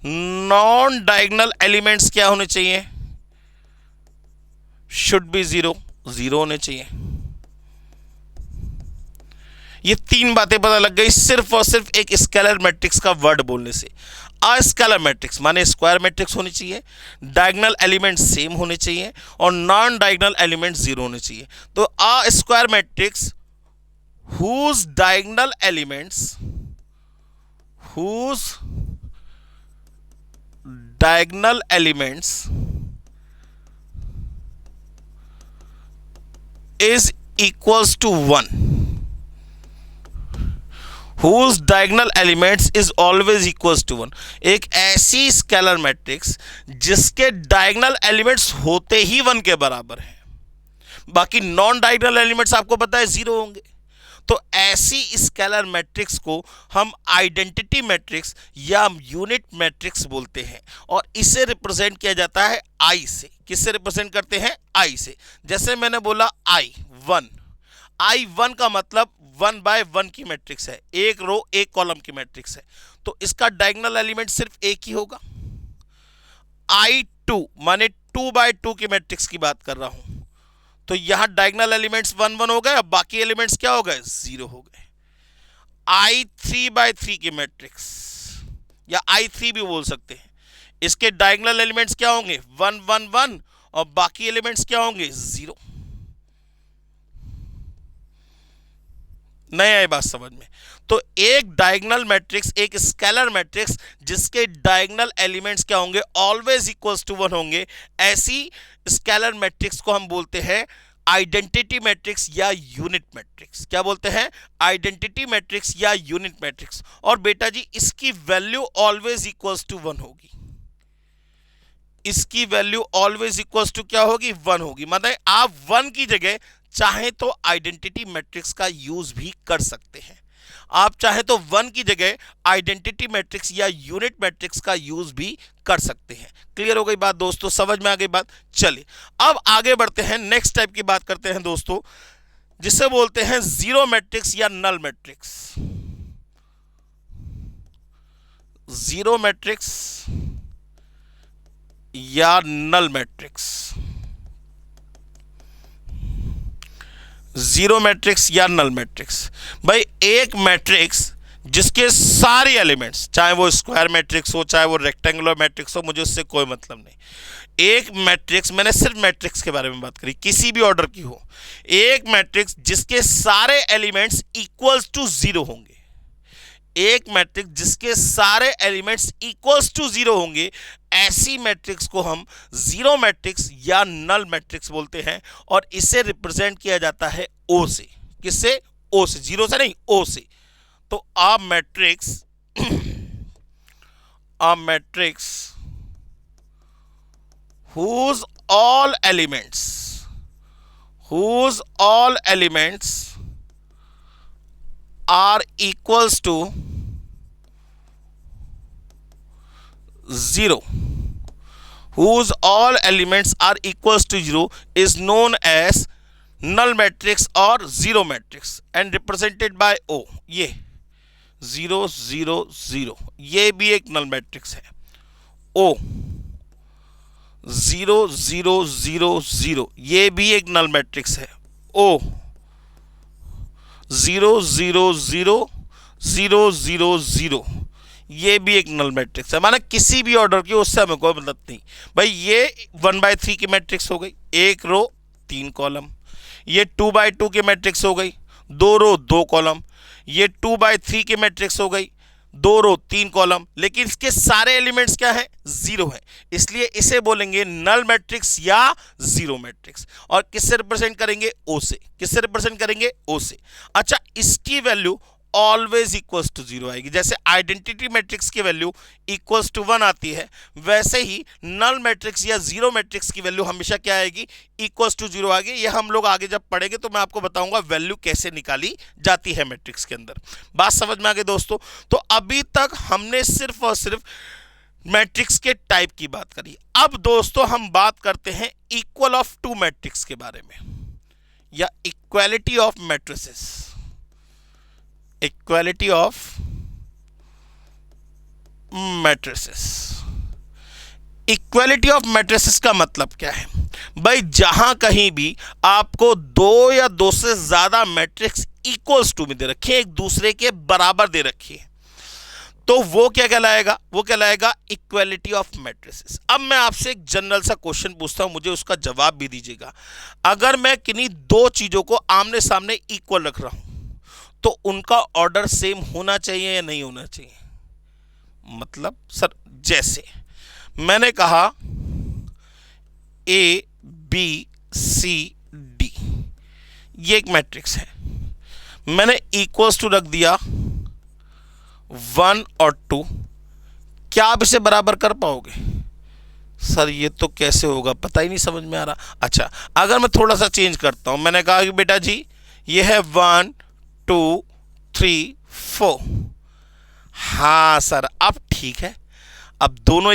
Speaker 1: नॉन डायगोनल एलिमेंट्स क्या होने चाहिए, शुड बी जीरो होने चाहिए। ये तीन बातें पता लग गई सिर्फ और सिर्फ एक स्केलर मैट्रिक्स का वर्ड बोलने से। अ स्केलर मैट्रिक्स माने स्क्वायर मैट्रिक्स होनी चाहिए, डायगोनल एलिमेंट सेम होने चाहिए, और नॉन डायगोनल एलिमेंट जीरो होने चाहिए। तो अ square matrix whose diagonal elements is equals to 1, whose diagonal elements is always equals to 1। एक ऐसी स्केलर मैट्रिक्स जिसके डायगोनल एलिमेंट्स होते ही 1 के बराबर है, बाकी नॉन डायगोनल एलिमेंट्स आपको पता है 0 होंगे। तो ऐसी स्केलर मैट्रिक्स को हम आइडेंटिटी मैट्रिक्स या यूनिट मैट्रिक्स बोलते हैं, और इसे रिप्रेजेंट किया जाता है आई से। किससे रिप्रेजेंट करते हैं, आई से। जैसे मैंने बोला आई वन का मतलब 1 बाय 1 की मैट्रिक्स है, एक रो एक कॉलम की मैट्रिक्स है, तो इसका डायगोनल एलिमेंट सिर्फ एक ही होगा। I2 माने 2 बाय 2 की मैट्रिक्स की बात कर रहा हूं, तो यहां डायगोनल एलिमेंट्स 1 1 हो गए, अब बाकी एलिमेंट्स क्या हो गए, 0 हो गए। I3 बाय 3 की मैट्रिक्स या I3 भी बोल सकते हैं, इसके डायगोनल एलिमेंट्स क्या होंगे, 1 1 1, और बाकी एलिमेंट्स क्या होंगे, 0। नहीं आई बात समझ में। तो एक डायगोनल मैट्रिक्स, एक स्केलर मैट्रिक्स जिसके डायगोनल एलिमेंट्स क्या होंगे, ऑलवेज इक्वल्स टू 1 होंगे, ऐसी स्केलर मैट्रिक्स को हम बोलते हैं आइडेंटिटी मैट्रिक्स या यूनिट मैट्रिक्स। क्या बोलते हैं, आइडेंटिटी मैट्रिक्स या यूनिट मैट्रिक्स। और बेटा जी इसकी वैल्यू ऑलवेज इक्वल्स टू 1 होगी, इसकी वैल्यू ऑलवेज इक्वल्स टू क्या होगी, 1 होगी। मतलब आप 1 की जगह चाहे तो आइडेंटिटी मैट्रिक्स का यूज भी कर सकते हैं, आप चाहे तो 1 की जगह आइडेंटिटी मैट्रिक्स या यूनिट मैट्रिक्स का यूज भी कर सकते हैं। क्लियर हो गई बात दोस्तों, समझ में आ गई बात। चलिए अब आगे बढ़ते हैं, नेक्स्ट टाइप की बात करते हैं दोस्तों, जिसे बोलते हैं जीरो मैट्रिक्स या नल मैट्रिक्स। जीरो मैट्रिक्स या नल मैट्रिक्स, जीरो मैट्रिक्स या नल मैट्रिक्स। भाई एक मैट्रिक्स जिसके सारे एलिमेंट्स, चाहे वो स्क्वायर मैट्रिक्स हो चाहे वो रेक्टेंगुलर मैट्रिक्स हो, मुझे उससे कोई मतलब नहीं। एक मैट्रिक्स, मैंने सिर्फ मैट्रिक्स के बारे में बात करी, किसी भी ऑर्डर की हो, एक मैट्रिक्स जिसके सारे एलिमेंट्स इक्वल्स टू 0 होंगे, एक मैट्रिक्स जिसके सारे एलिमेंट्स इक्वल्स टू 0 होंगे, ऐसी मैट्रिक्स को हम जीरो मैट्रिक्स या नल मैट्रिक्स बोलते हैं, और इसे रिप्रेजेंट किया जाता है ओ से। किससे, ओ से, जीरो से नहीं, ओ से। तो a matrix whose all elements whose all elements are equals to 0, whose all elements are equals to 0 is known as null matrix or zero matrix and represented by O. ये 0 0 0 ये भी एक नल मैट्रिक्स है. O 0 0 0 0 ये भी एक null matrix है. O 0 0 0 0 0 0 ये भी एक नल मैट्रिक्स है. माना किसी भी ऑर्डर की, उससे हमें कोई मतलब नहीं भाई. ये 1/3 की मैट्रिक्स हो गई, एक रो 3 कॉलम. ये 2/2 की मैट्रिक्स हो गई, 2 रो 2 कॉलम. ये 2/3 की मैट्रिक्स हो गई, 2 रो 3 कॉलम. लेकिन इसके सारे एलिमेंट्स क्या है? 0 है. इसलिए इसे बोलेंगे नल मैट्रिक्स या जीरो मैट्रिक्स. और किससे रिप्रेजेंट करेंगे? ओ से. किससे रिप्रेजेंट करेंगे? ओ से. अच्छा, इसकी वैल्यू ऑलवेज इक्वल्स टू 0 आएगी. जैसे आइडेंटिटी मैट्रिक्स की वैल्यू इक्वल्स टू 1 आती है, वैसे ही नल मैट्रिक्स या जीरो मैट्रिक्स की वैल्यू हमेशा क्या आएगी? इक्वल्स टू 0 आएगी. ये हम लोग आगे जब पढ़ेंगे तो मैं आपको बताऊंगा वैल्यू कैसे निकाली जाती है मैट्रिक्स के अंदर. बात समझ में आ गई दोस्तों? तो अभी तक हमने सिर्फ और सिर्फ मैट्रिक्स के टाइप की बात करी. अब दोस्तों हम बात करते हैं इक्वल ऑफ टू मैट्रिक्स के बारे में, या equality of matrices. Equality of matrices. Equality of matrices का मतलब क्या है भाई? जहां कहीं भी आपको 2 या 2 से ज्यादा मैट्रिक्स इक्वल्स टू में दे रखे, एक दूसरे के बराबर दे रखी है, तो वो क्या कहलाएगा? वो कहलाएगा इक्वालिटी ऑफ मैट्रिसेस. अब मैं आपसे एक जनरल सा क्वेश्चन पूछता हूं, मुझे उसका जवाब भी दीजिएगा. अगर मैं किन्हीं दो चीजों को आमने सामने इक्वल रख रहा हूं, तो उनका ऑर्डर सेम होना चाहिए या नहीं होना चाहिए? मतलब सर, जैसे मैंने कहा ए बी सी डी, ये एक मैट्रिक्स है. मैंने इक्वल्स टू रख दिया 1 और 2. क्या आप इसे बराबर कर पाओगे? सर ये तो कैसे होगा, पता ही नहीं समझ में आ रहा. अच्छा, अगर मैं थोड़ा सा चेंज करता हूं, मैंने कहा कि बेटा जी ये है 1 2 3 4. हाँ सर, अब ठीक है. अब दोनों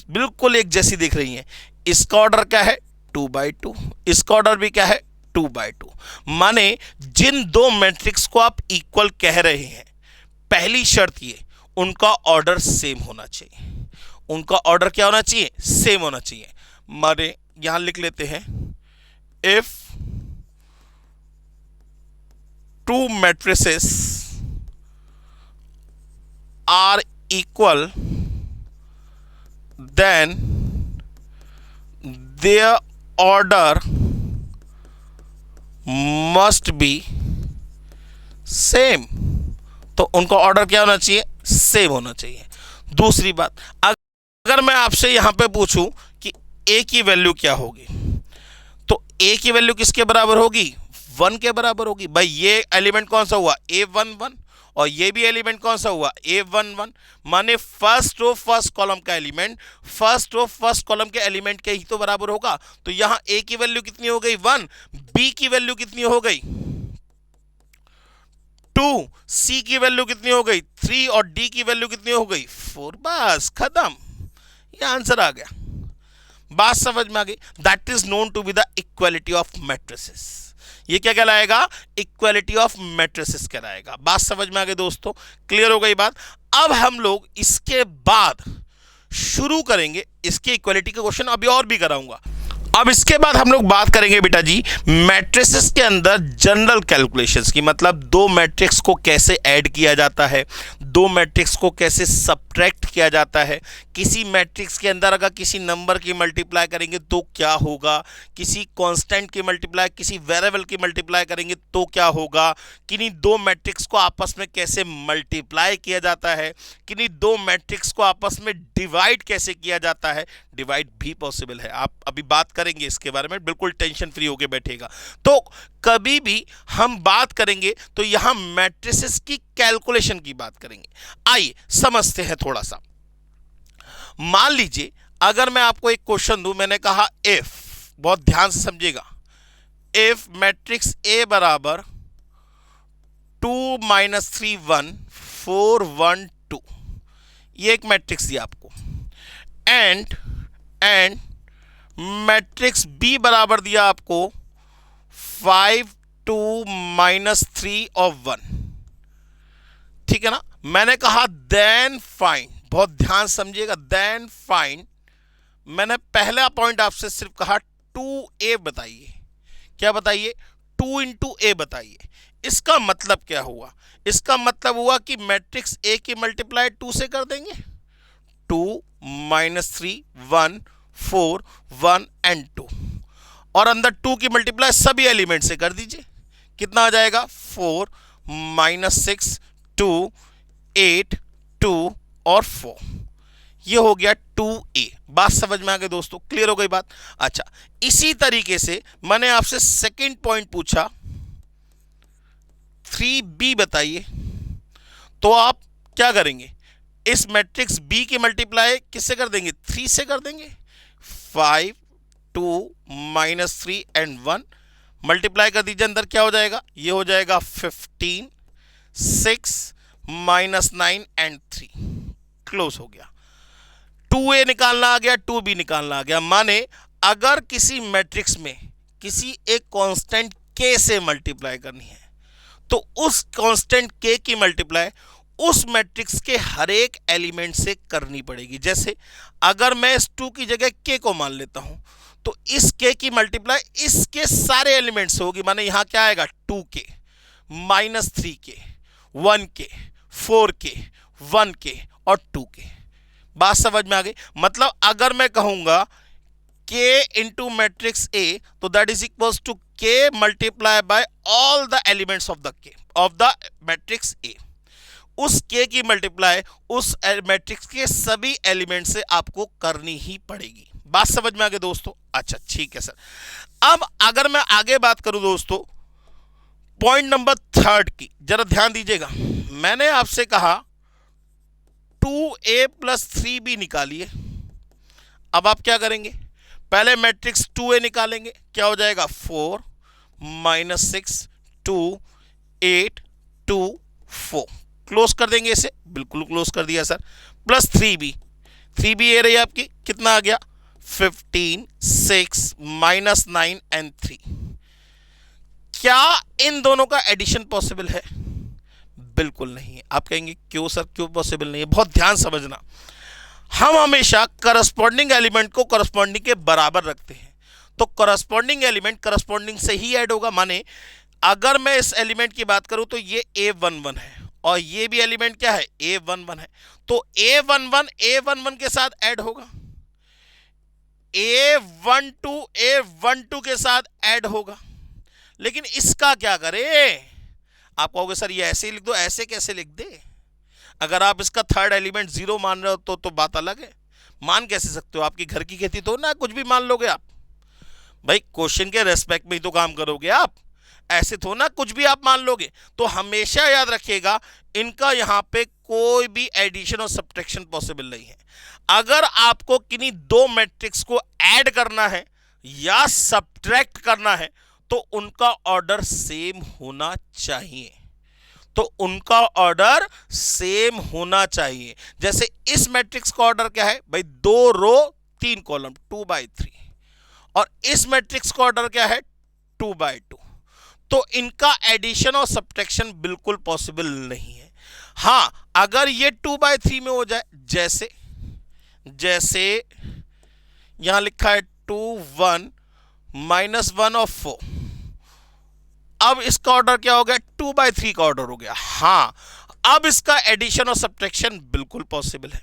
Speaker 1: बिल्कुल एक जैसी दिख रही हैं. इसका ऑर्डर क्या है? 2/2. इसका ऑर्डर भी क्या है? 2/2. माने जिन दो मैट्रिक्स को आप इक्वल कह रहे हैं, पहली शर्त ये, उनका ऑर्डर सेम होना चाहिए. उनका ऑर्डर क्या होना चाहिए? सेम होना चाहिए. माने यहां लिख लेते हैं, if two matrices are equal, then their order must be same. तो उनका ऑर्डर क्या होना चाहिए? सेम होना चाहिए. दूसरी बात, अगर मैं आपसे यहां पे पूछूं कि a की वैल्यू क्या होगी, तो a की वैल्यू किसके बराबर होगी? 1 के बराबर होगी. भाई ये एलिमेंट कौन सा हुआ? A11. और ये भी एलिमेंट कौन सा हुआ? A11. माने फर्स्ट रो फर्स्ट कॉलम का element first row first column के एलिमेंट के ही तो बराबर होगा. तो यहां A की वैल्यू कितनी हो गई? 1. B की वैल्यू कितनी हो गई? 2. C की वैल्यू कितनी हो गई? 3. और D की वैल्यू कितनी हो गई? 4. बस खत्म, ये आंसर आ गया. बात समझ में आ गई? That is known to be the equality of matrices. ये क्या कहलाएगा? इक्वालिटी ऑफ मैट्रिसेस कहलाएगा. बात समझ में आ गई दोस्तों? क्लियर हो गई बात? अब हम लोग इसके बाद शुरू करेंगे इसके इक्वालिटी के क्वेश्चन, अभी और भी कराऊंगा. अब इसके बाद हम लोग बात करेंगे बेटा जी मैट्रिसेस के अंदर जनरल कैलकुलेशंस की. मतलब दो मैट्रिक्स को कैसे ऐड किया जाता है, दो मैट्रिक्स को कैसे सब्ट्रैक्ट किया जाता है, किसी मैट्रिक्स के अंदर अगर किसी नंबर की मल्टीप्लाई करेंगे तो क्या होगा, किसी कांस्टेंट की मल्टीप्लाई, किसी वेरिएबल की मल्टीप्लाई करेंगे तो क्या होगा, किन्हीं दो मैट्रिक्स को आपस में कैसे मल्टीप्लाई किया जाता है, किन्हीं दो मैट्रिक्स को आपस में डिवाइड कैसे किया जाता है. डिवाइड भी पॉसिबल है, आप अभी बात करेंगे इसके बारे में, बिल्कुल टेंशन फ्री होके बैठेगा. तो कभी भी हम बात करेंगे तो यहां मैट्रिसेस की कैलकुलेशन की बात करेंगे. आइए समझते हैं थोड़ा सा. मान लीजिए अगर मैं आपको एक क्वेश्चन दूं, मैंने कहा इफ, बहुत ध्यान से समझिएगा, इफ मैट्रिक्स ए बराबर 2-3 1 4 1 2, ये एक मैट्रिक्स दिया आपको, एंड मैट्रिक्स बी बराबर दिया आपको 5-2-3 और 1। ठीक है ना। मैंने कहा देन फाइंड, बहुत ध्यान समझिएगा, देन फाइंड, मैंने पहला पॉइंट आपसे सिर्फ कहा 2a बताइए। क्या बताइए? 2 इंटू ए बताइए। इसका मतलब क्या हुआ? इसका मतलब हुआ कि मैट्रिक्स ए की मल्टीप्लाई 2 से कर देंगे। 2-3 1 4 1 एंड 2, और अंदर 2 की मल्टीप्लाई सभी एलिमेंट से कर दीजिए। कितना आ जाएगा? 4-6 2 8 2 और 4। ये हो गया 2a। बात समझ में आ गई दोस्तों? क्लियर हो गई बात? अच्छा, इसी तरीके से मैंने आपसे सेकंड पॉइंट पूछा 3b बताइए, तो आप क्या करेंगे? इस मैट्रिक्स b की मल्टीप्लाई किससे कर देंगे? 3 से कर देंगे। 5-2-3 एंड 1 मल्टीप्लाई कर दीजिए, अंदर क्या हो जाएगा? ये हो जाएगा 15 6 -9 एंड 3। क्लोज हो गया। 2a निकालना आ गया, 2b निकालना आ गया। माने अगर किसी मैट्रिक्स में किसी एक कांस्टेंट k से मल्टीप्लाई करनी है, तो उस कांस्टेंट k की मल्टीप्लाई उस मैट्रिक्स के हर एक एलिमेंट से करनी पड़ेगी। जैसे अगर मैं इस 2 की जगह k को मान लेता हूं, तो इस k की मल्टीप्लाई इसके सारे एलिमेंट से होगी। माने यहां क्या आएगा? 2k -3k 1k 4k 1k और 2k। बात समझ में आ गई? मतलब अगर मैं कहूंगा k इंटू मैट्रिक्स a, तो that is equals to k multiply by all the elements of the matrix a। उस k की मल्टीप्लाई उस मैट्रिक्स के सभी एलिमेंट से आपको करनी ही पड़ेगी। बात समझ में आ गई दोस्तों? अच्छा ठीक है सर। अब अगर मैं आगे बात करूं दोस्तों पॉइंट नंबर 3 की, जरा ध्यान दीजिएगा। मैंने आपसे कहा 2a + 3b निकालिए। अब आप क्या करेंगे? पहले मैट्रिक्स 2a निकालेंगे। क्या हो जाएगा? 4 -6 2 8 2 4। क्लोज कर देंगे इसे। बिल्कुल क्लोज कर दिया सर। प्लस 3b, 3b ये रही आपकी, कितना आ गया? 15 6 -9 एंड 3। क्या इन दोनों का एडिशन पॉसिबल है? बिल्कुल नहीं है। आप कहेंगे क्यों सर, क्यों पॉसिबल नहीं है? बहुत ध्यान समझना, हम हमेशा करस्पॉन्डिंग एलिमेंट को करस्पॉन्डिंग के बराबर रखते हैं, तो करस्पॉन्डिंग एलिमेंट करस्पॉन्डिंग से ही ऐड होगा। माने अगर मैं इस एलिमेंट की बात करूं तो ये a11 है, और ये भी एलिमेंट क्या है? a11 है, तो a11 के साथ ऐड होगा, a12 के साथ ऐड होगा। लेकिन इसका क्या करें? आप कहोगे सर ये ऐसे ही लिख दो। ऐसे कैसे लिख दे? अगर आप इसका थर्ड एलिमेंट 0 मान रहे हो तो बात अलग है। मान कैसे सकते हो? आपकी घर की खेती तो ना कुछ भी मान लोगे आप? भाई क्वेश्चन के रेस्पेक्ट में ही तो काम करोगे आप, ऐसे तो ना कुछ भी आप मान लोगे। तो हमेशा याद रखिएगा इनका यहां पे कोई भी एडिशन और सब्ट्रैक्शन पॉसिबल नहीं है। अगर आपको किन्हीं दो मैट्रिक्स को ऐड करना है या सब्ट्रैक्ट करना है तो उनका ऑर्डर सेम होना चाहिए। तो उनका ऑर्डर सेम होना चाहिए। जैसे इस मैट्रिक्स का ऑर्डर क्या है भाई? 2 रो 3 कॉलम 2/3, और इस मैट्रिक्स का ऑर्डर क्या है? 2/2। तो इनका एडिशन और सब्ट्रैक्शन बिल्कुल पॉसिबल नहीं है। हां, अगर ये 2/3 में हो जाए, जैसे यहां लिखा है 2 1 -1 और 4, अब इसका ऑर्डर क्या हो गया? 2/3 का ऑर्डर हो गया। हां, अब इसका एडिशन और सब्ट्रैक्शन बिल्कुल पॉसिबल है।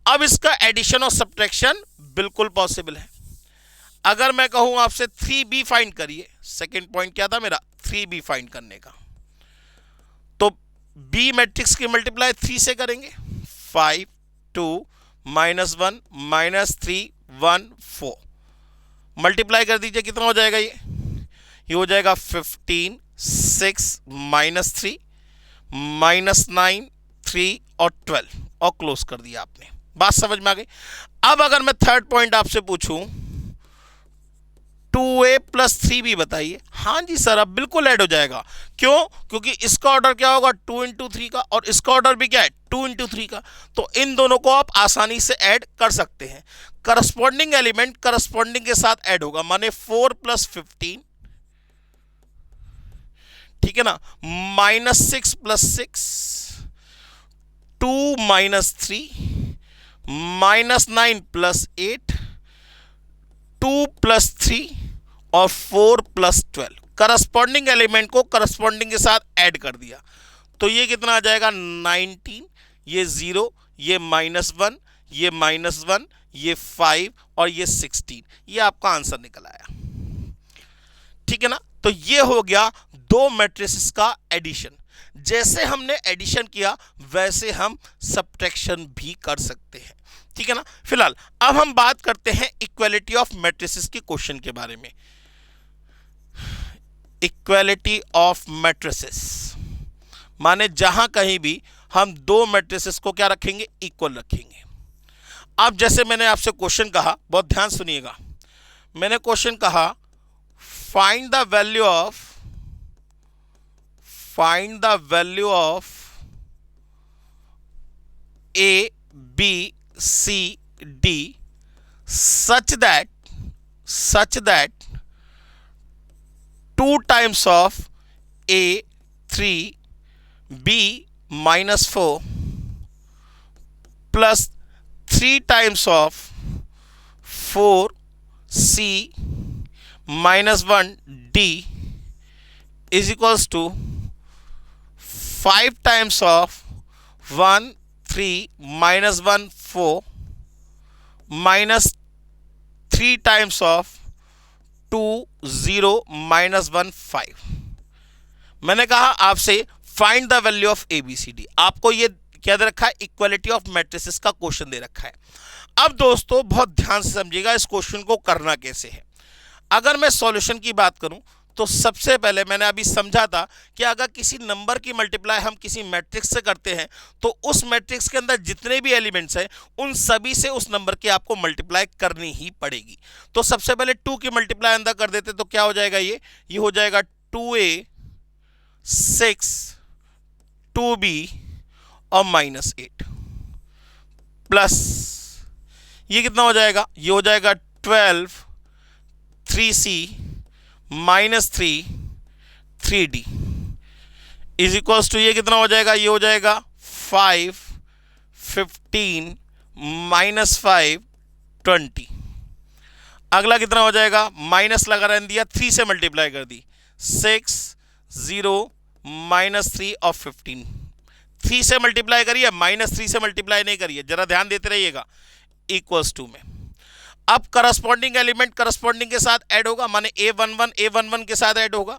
Speaker 1: अब इसका एडिशन और सब्ट्रैक्शन बिल्कुल पॉसिबल है। अगर मैं कहूं आपसे 3b फाइंड करिए, सेकंड पॉइंट क्या था मेरा? 3b फाइंड करने का, तो b मैट्रिक्स की मल्टीप्लाई 3 से करेंगे। 5 2 -1 -3 1 4 मल्टीप्लाई कर दीजिए, कितना हो जाएगा? ये हो जाएगा 15 6 -3 -9 3 और 12, और क्लोज कर दिया आपने। बात समझ में आ गई? अब अगर मैं थर्ड पॉइंट आपसे पूछूं 2a प्लस 3b बताइए। हाँ जी सर, अब बिल्कुल ऐड हो जाएगा। क्यों? क्योंकि इसका ऑर्डर क्या होगा 2 इंटू 3 का, और इसका ऑर्डर भी क्या है 2 इंटू 3 का। तो इन दोनों को आप आसानी से ऐड कर सकते हैं। करस्पॉन्डिंग एलिमेंट करस्पॉन्डिंग के साथ ऐड होगा, माने 4 प्लस 15, ठीक है ना, -6 प्लस 6, 2 माइनस 3, -9 प्लस 8, 2 प्लस 3 और 4 प्लस 12। करस्पॉन्डिंग एलिमेंट को करस्पॉन्डिंग के साथ ऐड कर दिया, तो ये कितना आ जाएगा 19, ये 0, ये -1, ये -1, ये 5 और ये 16। ये आपका आंसर निकल आया, ठीक है ना। तो ये हो गया दो मैट्रिसेस का एडिशन। जैसे हमने एडिशन किया वैसे हम सब्ट्रैक्शन भी कर सकते हैं, ठीक है ना। फिलहाल अब हम बात करते हैं इक्वालिटी ऑफ मैट्रिसेस के क्वेश्चन के बारे में। इक्वालिटी ऑफ मैट्रिसेस माने जहां कहीं भी हम दो मैट्रिसेस को क्या रखेंगे, इक्वल रखेंगे। अब जैसे मैंने आपसे क्वेश्चन कहा, बहुत ध्यान सुनिएगा, मैंने क्वेश्चन कहा find the value of A B C D such that 2 times of a 3 b -4 plus 3 times of 4 c -1 d is equals to 5 times of 1 3 -1 4 minus 3 times of 2 0 -1 5। मैंने कहा आपसे find the value of A B C D. आपको ये क्या दे रखा है, equality of matrices का क्वेश्चन दे रखा है। अब दोस्तों बहुत ध्यान से समझिएगा इस क्वेश्चन को करना कैसे है। अगर मैं सॉल्यूशन की बात करूं तो सबसे पहले मैंने अभी समझा था कि अगर किसी नंबर की मल्टीप्लाई हम किसी मैट्रिक्स से करते हैं तो उस मैट्रिक्स के अंदर जितने भी एलिमेंट्स हैं उन सभी से उस नंबर की आपको मल्टीप्लाई करनी ही पड़ेगी। तो सबसे पहले 2 की मल्टीप्लाई अंदर कर देते तो क्या हो जाएगा, ये हो जाएगा 2a 6 2b और -8 प्लस ये कितना हो जाएगा, ये हो जाएगा 12 3c -3 3d is equals to ये कितना हो जाएगा, ये हो जाएगा 5 15 -5 20। अगला कितना हो जाएगा, माइनस लगा रहने दिया, 3 से मल्टीप्लाई कर दी, 6 0 -3 और 15। 3 से मल्टीप्लाई करिए, -3 से मल्टीप्लाई नहीं करिए, जरा ध्यान देते रहिएगा, इक्वल्स टू में। अब करस्पॉन्डिंग एलिमेंट करस्पॉन्डिंग के साथ ऐड होगा, माने a11 के साथ ऐड होगा,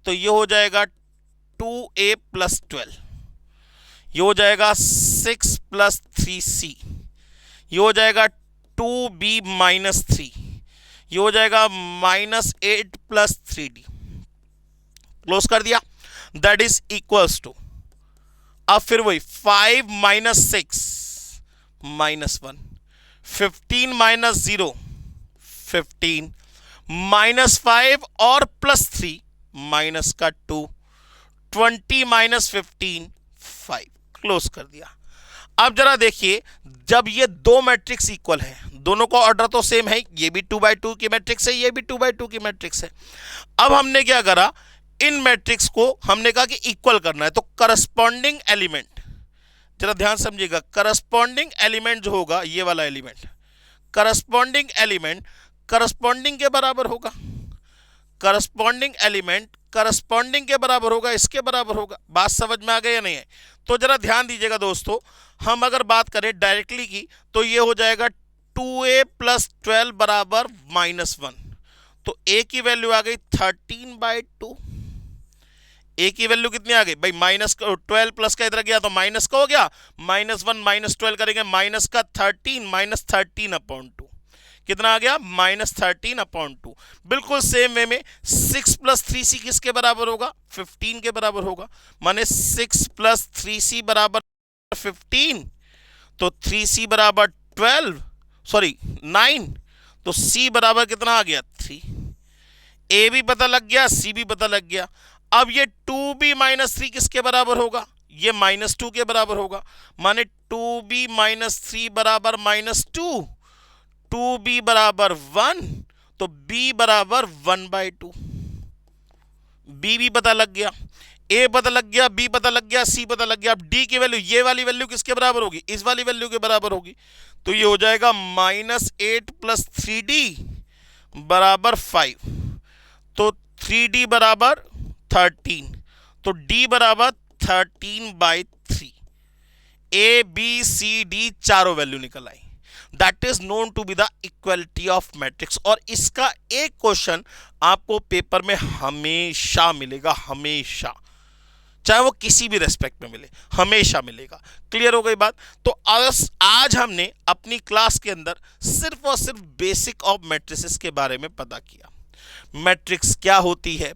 Speaker 1: तो ये हो जाएगा 2a प्लस 12, ये हो जाएगा 6 प्लस 3c, ये हो जाएगा 2b -3, ये हो जाएगा -8 प्लस 3d। क्लोज कर दिया, दैट इज इक्वल्स टू, अब फिर वही 5 -6 -1, 15 -0 15 -5 और +3 माइनस का 2 20 -15 5। क्लोज कर दिया। अब जरा देखिए, जब ये दो मैट्रिक्स इक्वल है, दोनों का ऑर्डर तो सेम है, ये भी 2x2 की मैट्रिक्स है, ये भी 2x2 की मैट्रिक्स है। अब हमने क्या करा, इन मैट्रिक्स को हमने कहा कि इक्वल करना है, तो करस्पॉन्डिंग एलिमेंट, जरा ध्यान समझिएगा, करस्पॉन्डिंग एलिमेंट जो होगा, ये वाला एलिमेंट, करस्पॉन्डिंग एलिमेंट करस्पॉन्डिंग के बराबर होगा, करस्पॉन्डिंग एलिमेंट करस्पॉन्डिंग के बराबर होगा, इसके बराबर होगा। बात समझ में आ गई या नहीं है? तो जरा ध्यान दीजिएगा दोस्तों, हम अगर बात करें डायरेक्टली की तो ये हो जाएगा 2a + 12 बराबर -1, तो a की वैल्यू आ गई 13/2। a की वैल्यू कितनी आ गई भाई, -12 प्लस का इधर गया तो माइनस का हो गया, -1 -12 करेंगे, माइनस का 13 -13/2 कितना आ गया, -13/2। बिल्कुल सेम वे में 6 + 3c किसके बराबर होगा, 15 के बराबर होगा, माने 6 + 3c बराबर 15, तो 3c बराबर 9, तो c बराबर कितना आ गया 3, ए भी पता लग गया, सी भी पता लग गया। अब ये 2b माइनस 3 किसके बराबर होगा? ये -2 के बराबर होगा, माने 2b माइनस 3 बराबर -2, 2b बराबर 1, तो b बराबर 1/2। b भी पता लग गया, a पता लग गया, b पता लग गया, c पता लग गया। अब d की वैल्यू, ये वाली वैल्यू किसके बराबर होगी? इस वाली वैल्यू के बराबर होगी, तो ये हो जाएगा -8 + 3d बराबर 5, तो 3d बराबर 13, तो d बराबर 13/3। a b c d चारों वैल्यू निकल आई। That is known to be the equality of matrix. और इसका एक क्वेश्चन आपको पेपर में हमेशा मिलेगा, हमेशा, चाहे वो किसी भी रेस्पेक्ट में मिले, हमेशा मिलेगा। क्लियर हो गई बात? तो आज हमने अपनी क्लास के अंदर सिर्फ और सिर्फ बेसिक ऑफ मैट्रिसेस के बारे में पता किया। मैट्रिक्स क्या होती है,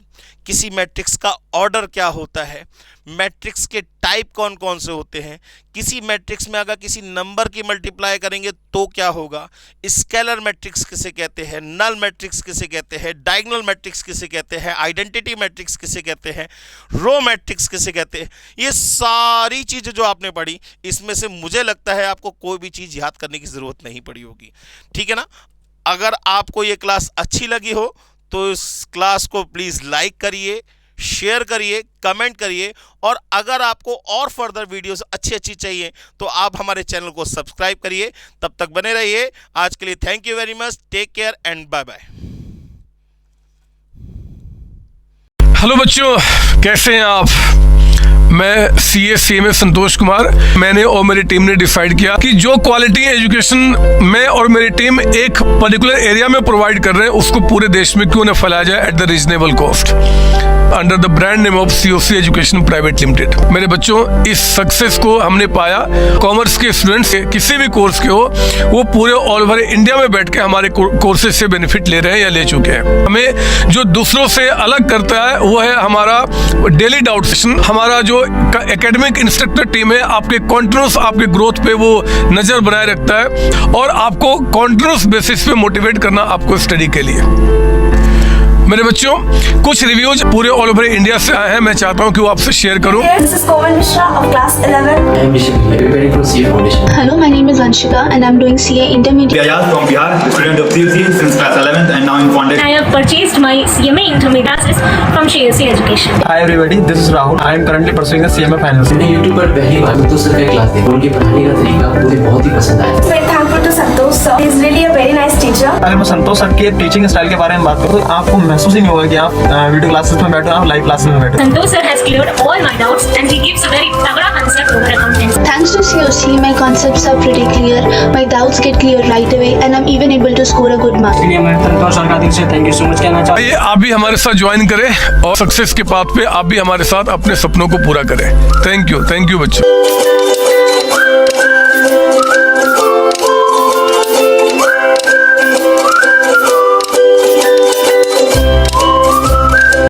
Speaker 1: किसी मैट्रिक्स का ऑर्डर क्या होता है, मैट्रिक्स के टाइप कौन कौन से होते हैं, किसी मैट्रिक्स में अगर किसी नंबर की मल्टीप्लाई करेंगे तो क्या होगा, स्केलर मैट्रिक्स किसे कहते हैं, नल मैट्रिक्स किसे कहते हैं, डायगोनल मैट्रिक्स किसे कहते हैं, आइडेंटिटी मैट्रिक्स किसे कहते हैं, रो मैट्रिक्स किसे कहते हैं। ये सारी चीज़ें जो आपने पढ़ी, इसमें से मुझे लगता है आपको कोई भी चीज़ याद करने की ज़रूरत नहीं पड़ी होगी। ठीक है ना? अगर आपको ये क्लास अच्छी लगी हो तो इस क्लास को प्लीज़ लाइक करिए, शेयर करिए, कमेंट करिए, और अगर आपको और फर्दर वीडियोस अच्छी चाहिए तो आप हमारे चैनल को सब्सक्राइब करिए। तब तक बने रहिए। आज के लिए thank you very much, take care and bye bye.
Speaker 2: Hello बच्चों, कैसे हैं आप? मैं CA संतोष कुमार। मैंने और मेरी टीम ने डिसाइड किया कि जो क्वालिटी एजुकेशन मैं और मेरी टीम एक पर्टिकुलर एरिया में प्रोवाइड कर रहे हैं, उसको पूरे देश में क्यों न फैलाया जाए at the reasonable cost, under the brand name of COC education private limited. मेरे बच्चों, इस सक्सेस को हमने पाया, कॉमर्स के स्टूडेंट्स किसी भी कोर्स के हो, वो पूरे ऑल ओवर इंडिया में बैठ के हमारे कोर्सेज से बेनिफिट ले रहे हैं या ले चुके हैं। हमें जो दूसरों से अलग करता है वो है हमारा डेली डाउट सेशन। हमारा जो एकेडमिक इंस्ट्रक्टर टीम है, आपके कॉन्टिन्यूस आपके ग्रोथ पे वो नजर बनाए रखता है और आपको कॉन्टिन्यूस बेसिस पे मोटिवेट करना आपको स्टडी के लिए। मेरे बच्चों, कुछ रिव्यूज पूरे ऑल ओवर इंडिया से आए हैं, मैं चाहता हूं कि वो आपसे शेयर करूं।
Speaker 3: This is Komal Mishra of class 11.
Speaker 4: I am Rishik, preparing for CA Foundation.
Speaker 5: Hello, my name is Anshika and I'm doing CA Intermediate.
Speaker 6: Ayaz from Bihar, the student of COC since class 11th and now in Foundation.
Speaker 7: I have purchased my CMA Intermediate from COC Education.
Speaker 8: Hi everybody, this is Rahul. I am currently pursuing the CMA Finance.
Speaker 4: मैंने YouTube पर पहली बार संतोष sir का class देखा। उनके पढ़ाने का तरीका मुझे बहुत ही पसंद आया।
Speaker 3: Very thankful to Santosh sir. He is really a very nice teacher.
Speaker 8: अगर मैं संतोष सर के टीचिंग स्टाइल के बारे में बात करूँ तो आपको महसूस ही नहीं होगा कि आप वीडियो क्लासेस में बैठे हो, आप लाइव क्लासेस में बैठे हो।
Speaker 7: Santosh sir has cleared all my doubts and he gives a very तगड़ा concept over accounting.
Speaker 5: Thanks to COC, my concepts are pretty clear, my doubts get clear right away and I'm even able to score a good mark.
Speaker 8: इसलिए मैं संतोष sir का दिल से thank you so much कहना चाहता हूँ।
Speaker 2: आइए आप भी हमारे साथ ज्वाइन करें और सक्सेस के पाथ पे आप भी हमारे साथ अपने सपनों को पूरा करें। थैंक यू बच्चों।